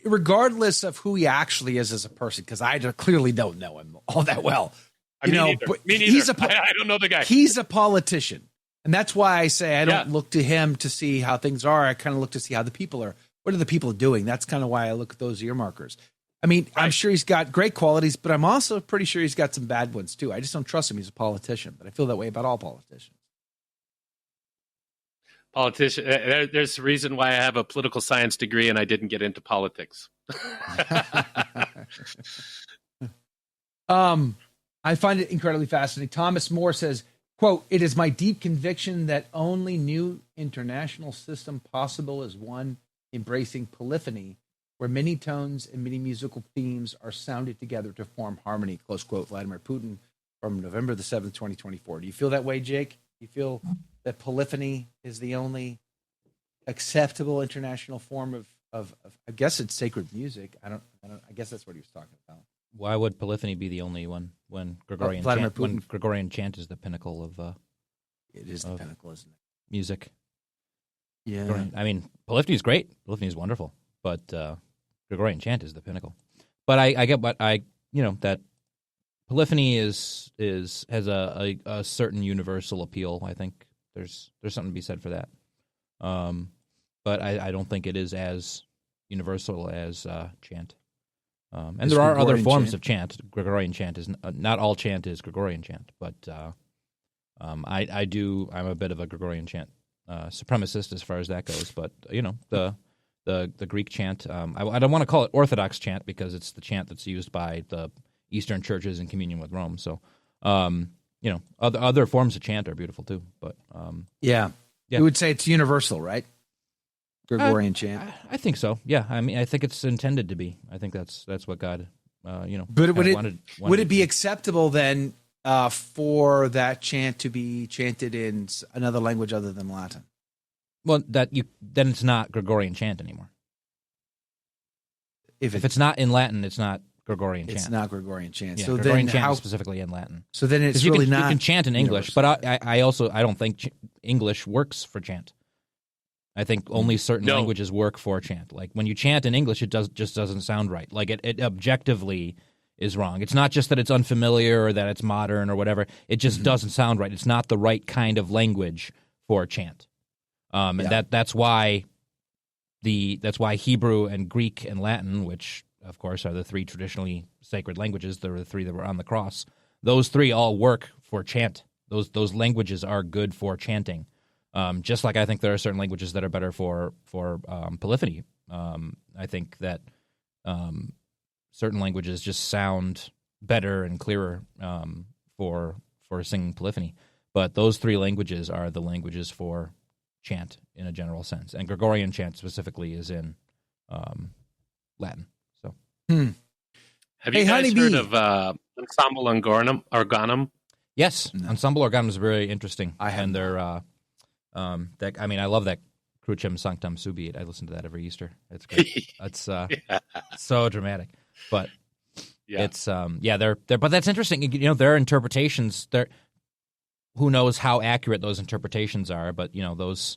regardless of who he actually is as a person, because I clearly don't know him all that well. Me neither. I don't know the guy. He's a politician, and that's why I say I don't look to him to see how things are. I kind of look to see how the people are. What are the people doing? That's kind of why I look at those earmarkers. I mean, right. I'm sure he's got great qualities, but I'm also pretty sure he's got some bad ones too. I just don't trust him. He's a politician, but I feel that way about all politicians. There's a reason why I have a political science degree and I didn't get into politics. I find it incredibly fascinating. Thomas Moore says, quote, "It is my deep conviction that only new international system possible is one embracing polyphony, where many tones and many musical themes are sounded together to form harmony," close quote, Vladimir Putin from November the 7th, 2024. Do you feel that way, Jake? Do you feel that polyphony is the only acceptable international form of I guess it's sacred music. I guess that's what he was talking about. Why would polyphony be the only one when Gregorian chant is the pinnacle of it is the pinnacle, isn't it? Music. Yeah. I mean, polyphony is great. Polyphony is wonderful, but Gregorian chant is the pinnacle. But I get what that polyphony has a certain universal appeal. I think there's something to be said for that. But I don't think it is as universal as chant. And there are other forms of chant. Gregorian chant is not all chant is Gregorian chant, but I'm a bit of a Gregorian chant supremacist as far as that goes. But the Greek chant, I don't want to call it Orthodox chant because it's the chant that's used by the Eastern churches in communion with Rome. So other forms of chant are beautiful too. But yeah, you would say it's universal, right? Gregorian chant. I think so. Yeah, I mean, I think it's intended to be. I think that's what God, But would it be acceptable then for that chant to be chanted in another language other than Latin? Well, then it's not Gregorian chant anymore. If it's not in Latin, it's not Gregorian chant. It's not Gregorian chant. Yeah, so Gregorian then chant is specifically in Latin. So then it's you really can, not. You can chant in English, but I don't think English works for chant. I think only certain languages work for chant. Like when you chant in English, it just doesn't sound right. Like it objectively is wrong. It's not just that it's unfamiliar or that it's modern or whatever. It just doesn't sound right. It's not the right kind of language for chant. And that's why Hebrew and Greek and Latin, which of course are the three traditionally sacred languages, there were the three that were on the cross. Those three all work for chant. Those languages are good for chanting. Just like I think there are certain languages that are better for polyphony. I think that certain languages just sound better and clearer for singing polyphony. But those three languages are the languages for chant in a general sense, and Gregorian chant specifically is in Latin. So, have you guys heard of Ensemble Organum? Yes, Ensemble Organum is very interesting. And they're I love that Crucem Sanctam Subiit. I listen to that every Easter. It's great. It's so dramatic, but it's they're but that's interesting. Their interpretations. Who knows how accurate those interpretations are? But those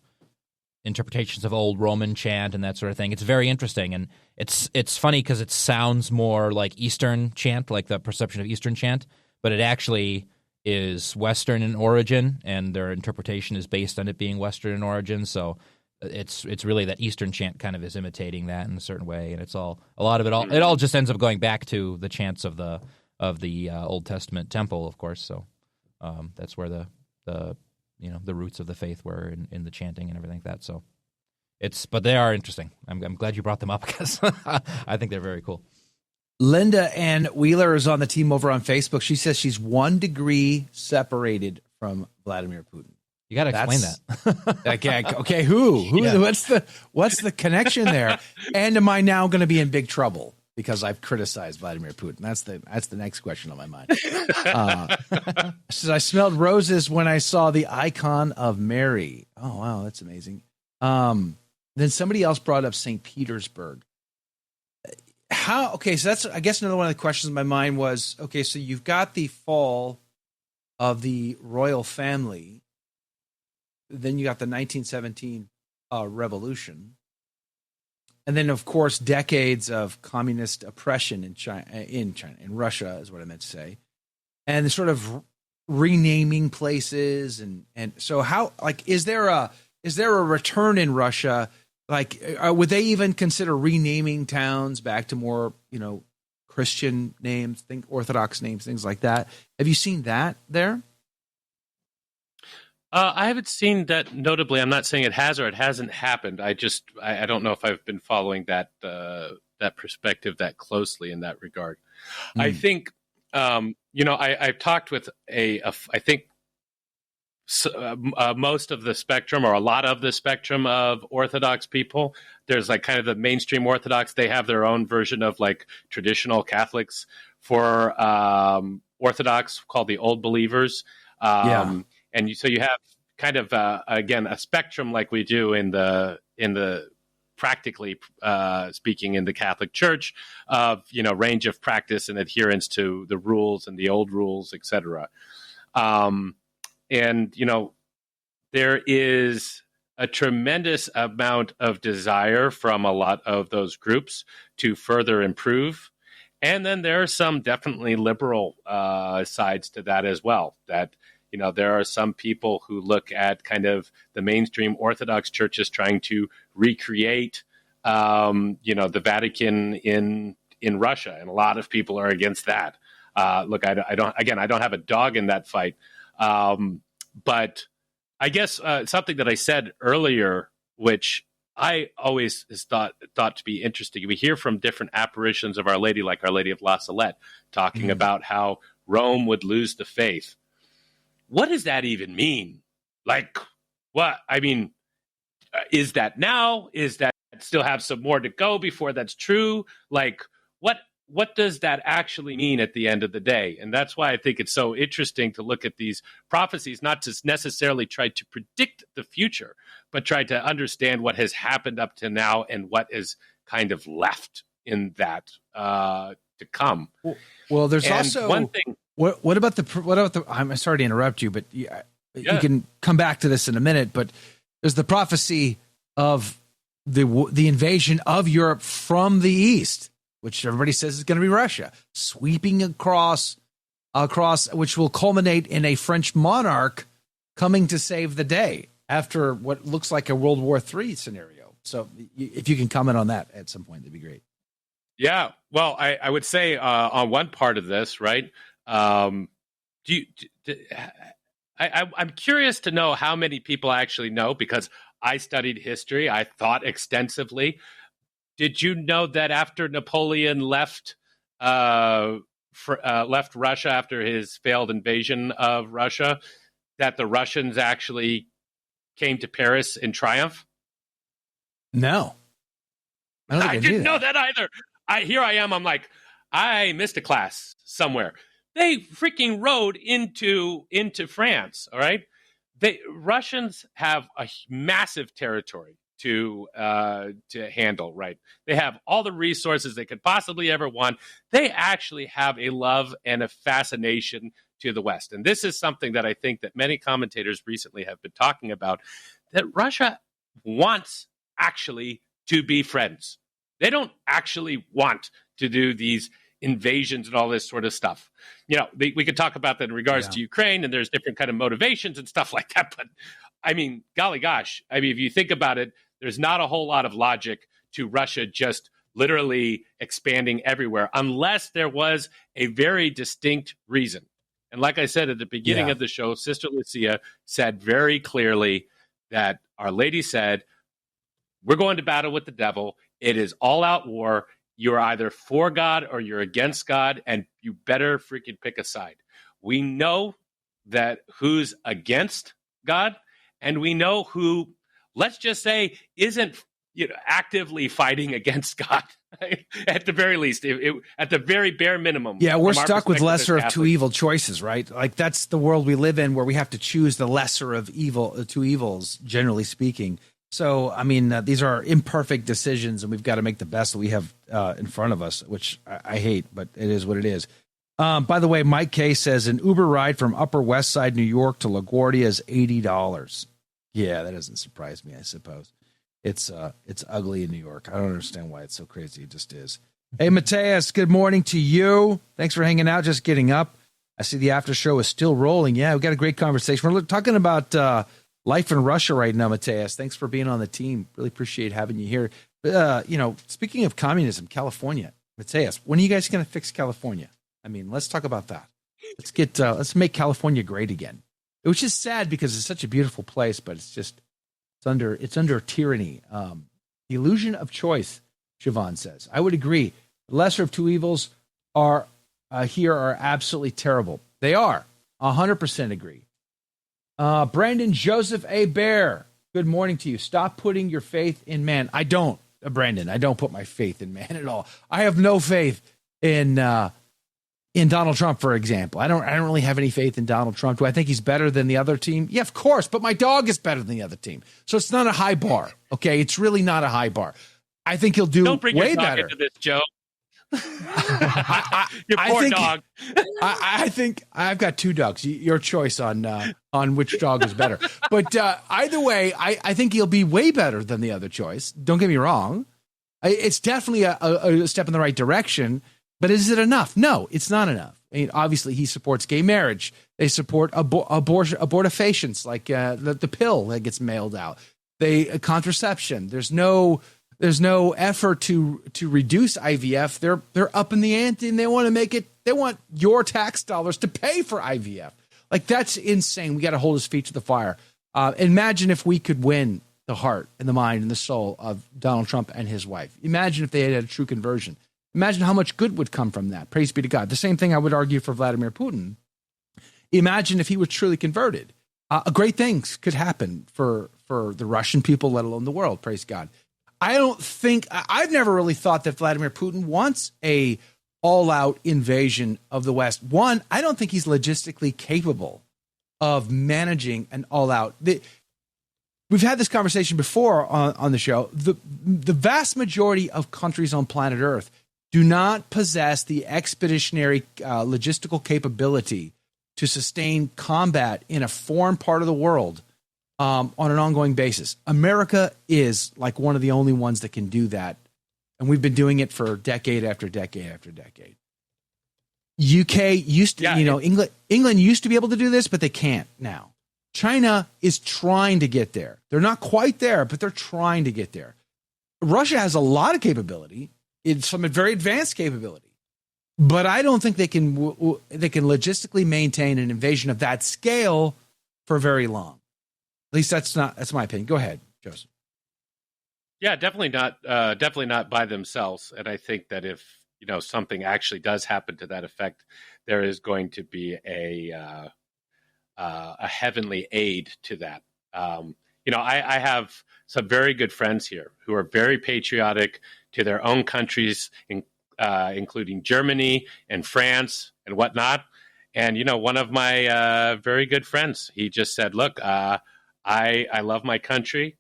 interpretations of old Roman chant and that sort of thing. It's very interesting, and it's funny because it sounds more like Eastern chant, like the perception of Eastern chant, but it actually is Western in origin, and their interpretation is based on it being Western in origin. So it's really that Eastern chant kind of is imitating that in a certain way, and it all just ends up going back to the chants of the Old Testament temple, of course. So that's where the roots of the faith were in the chanting and everything like that. So but they are interesting. I'm glad you brought them up because I think they're very cool. Linda Ann Wheeler is on the team over on Facebook. She says she's 1 degree separated from Vladimir Putin. You got to explain that. Okay, who? Yeah. What's the connection there? And am I now going to be in big trouble because I've criticized Vladimir Putin? That's the next question on my mind. Says I smelled roses when I saw the icon of Mary. Oh wow, that's amazing. Then somebody else brought up St. Petersburg. Okay, so that's, I guess, another one of the questions in my mind was, okay, so you've got the fall of the royal family. Then you got the 1917 revolution. And then, of course, decades of communist oppression in Russia is what I meant to say. And sort of renaming places. And so how, like, is there a return in Russia? Like, would they even consider renaming towns back to more, Christian names, Orthodox names, things like that? Have you seen that there? I haven't seen that notably. I'm not saying it has or it hasn't happened. I don't know if I've been following that perspective that closely in that regard. I think, I've talked with I think most of the spectrum, or a lot of the spectrum of Orthodox people. There's like kind of the mainstream Orthodox. They have their own version of like traditional Catholics. For Orthodox, called the Old Believers. And so you have kind of again a spectrum like we do in the practically speaking in the Catholic Church of range of practice and adherence to the rules and the old rules, etc. And there is a tremendous amount of desire from a lot of those groups to further improve. And then there are some definitely liberal sides to that as well, that there are some people who look at kind of the mainstream Orthodox churches trying to recreate, the Vatican in Russia, and a lot of people are against that. Look, I don't have a dog in that fight, but I guess something that I said earlier, which I always thought to be interesting. We hear from different apparitions of Our Lady, like Our Lady of La Salette, talking about how Rome would lose the faith. What does that even mean? Like, what? I mean, is that now? Is that still have some more to go before that's true? Like, what does that actually mean at the end of the day? And that's why I think it's so interesting to look at these prophecies, not to necessarily try to predict the future, but try to understand what has happened up to now and what is kind of left in that to come. Well, there's and also one thing. What about the? I'm sorry to interrupt you, but you can come back to this in a minute. But there's the prophecy of the invasion of Europe from the east, which everybody says is going to be Russia, sweeping across, which will culminate in a French monarch coming to save the day after what looks like a World War III scenario. So if you can comment on that at some point, that'd be great. Yeah, well, I would say on one part of this, right? I'm curious to know how many people actually know, because I studied history. I thought extensively. Did you know that after Napoleon left Russia after his failed invasion of Russia, that the Russians actually came to Paris in triumph? No, I didn't know that either. Here I am. I'm like, I missed a class somewhere. They freaking rode into France. All right, Russians have a massive territory to handle. Right, they have all the resources they could possibly ever want. They actually have a love and a fascination to the West, and this is something that I think that many commentators recently have been talking about. That Russia wants actually to be friends. They don't actually want to do these invasions and all this sort of stuff. We could talk about that in regards to Ukraine, and there's different kind of motivations and stuff like that. But I mean, golly gosh, if you think about it, there's not a whole lot of logic to Russia just literally expanding everywhere, unless there was a very distinct reason. And like I said at the beginning of the show, Sister Lucia said very clearly that Our Lady said, we're going to battle with the devil. It is all-out war. You're either for God or you're against God, and you better freaking pick a side. We know that who's against God, and we know who, let's just say, isn't actively fighting against God. At the very least, at the very bare minimum. Yeah, we're stuck with lesser of two evil choices, right? Like that's the world we live in, where we have to choose the lesser of two evils, generally speaking. So, I mean, these are imperfect decisions, and we've got to make the best that we have in front of us, which I hate, but it is what it is. By the way, Mike K says an Uber ride from Upper West Side, New York to LaGuardia is $80. Yeah, that doesn't surprise me, I suppose. It's ugly in New York. I don't understand why it's so crazy. It just is. Hey, Mateus, good morning to you. Thanks for hanging out, just getting up. I see the after show is still rolling. Yeah, we got a great conversation. We're talking about life in Russia right now, Mateus. Thanks for being on the team. Really appreciate having you here. Speaking of communism, California, Mateus, when are you guys going to fix California? I mean, let's talk about that. Let's make California great again. Which is sad because it's such a beautiful place, but it's under tyranny. The illusion of choice, Siobhan says. I would agree. The lesser of two evils are absolutely terrible. They are. 100% agree. Brandon Joseph A. Bear, good morning to you. Stop putting your faith in man. I don't, Brandon. I don't put my faith in man at all. I have no faith in Donald Trump, for example. I don't really have any faith in Donald Trump. Do I think he's better than the other team? Yeah, of course. But my dog is better than the other team. So it's not a high bar. Okay, it's really not a high bar. I think he'll do Don't bring way your dog better. into this, Joe. Your poor dog. I think I've got two dogs. Your choice on which dog is better. But either way, I think he'll be way better than the other choice. Don't get me wrong. It's definitely a step in the right direction. But is it enough? No, it's not enough. I mean, obviously, he supports gay marriage. They support abortifacients, like the pill that gets mailed out. Contraception. There's no effort to reduce IVF. They're up in the ante, and they want to make it. They want your tax dollars to pay for IVF. Like, that's insane. We got to hold his feet to the fire. Imagine if we could win the heart and the mind and the soul of Donald Trump and his wife. Imagine if they had a true conversion. Imagine how much good would come from that. Praise be to God. The same thing I would argue for Vladimir Putin. Imagine if he was truly converted. Great things could happen for the Russian people, let alone the world. Praise God. I've never really thought that Vladimir Putin wants a all-out invasion of the West. One, I don't think he's logistically capable of managing an all-out. We've had this conversation before on the show. The vast majority of countries on planet Earth do not possess the expeditionary logistical capability to sustain combat in a foreign part of the world on an ongoing basis. America is like one of the only ones that can do that, and we've been doing it for decade after decade after decade. UK used to, England used to be able to do this, but they can't now. China is trying to get there. They're not quite there, but they're trying to get there. Russia has a lot of capability. It's some very advanced capability, but I don't think they can logistically maintain an invasion of that scale for very long. At least that's my opinion. Go ahead, Joseph. Yeah, definitely not by themselves. And I think that if something actually does happen to that effect, there is going to be a heavenly aid to that. I have some very good friends here who are very patriotic to their own countries, including Germany and France and whatnot. And, one of my very good friends, he just said, look, I love my country,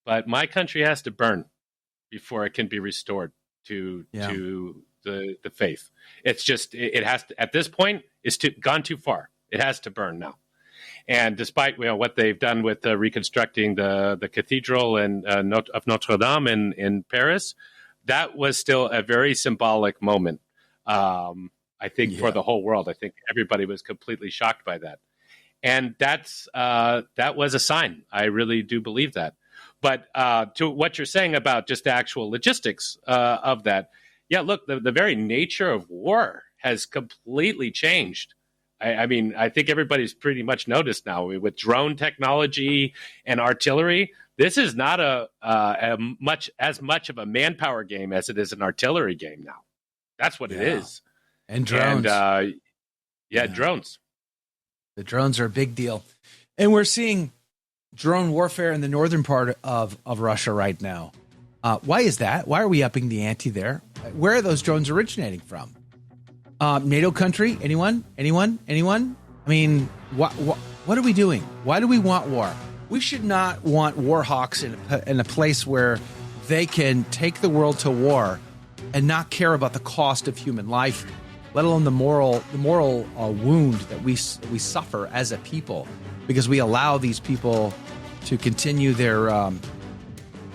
but my country has to burn before it can be restored to the faith. It's just, it has to, at this point, it's gone too far. It has to burn now. And despite what they've done with reconstructing the cathedral of Notre Dame in Paris, that was still a very symbolic moment. I think for the whole world. I think everybody was completely shocked by that, and that was a sign. I really do believe that. But to what you're saying about just the actual logistics of that, look, the very nature of war has completely changed. I mean, I think everybody's pretty much noticed now with drone technology and artillery. This is not as much of a manpower game as it is an artillery game now. That's what it is. And drones. And, drones. The drones are a big deal. And we're seeing drone warfare in the northern part of Russia right now. Why is that? Why are we upping the ante there? Where are those drones originating from? NATO country? Anyone? I mean, what are we doing? Why do we want war? We should not want war hawks in a place where they can take the world to war and not care about the cost of human life, let alone the moral wound that we suffer as a people, because we allow these people to continue their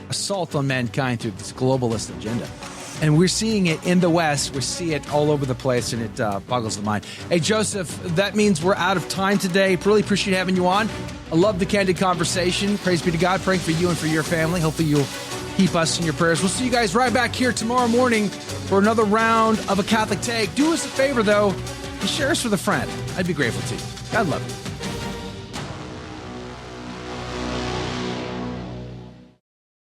assault on mankind through this globalist agenda. And we're seeing it in the West. We see it all over the place, and it boggles the mind. Hey, Joseph, that means we're out of time today. Really appreciate having you on. I love the candid conversation. Praise be to God. Praying for you and for your family. Hopefully you'll keep us in your prayers. We'll see you guys right back here tomorrow morning for another round of A Catholic Take. Do us a favor, though, and share us with a friend. I'd be grateful to you. God love you.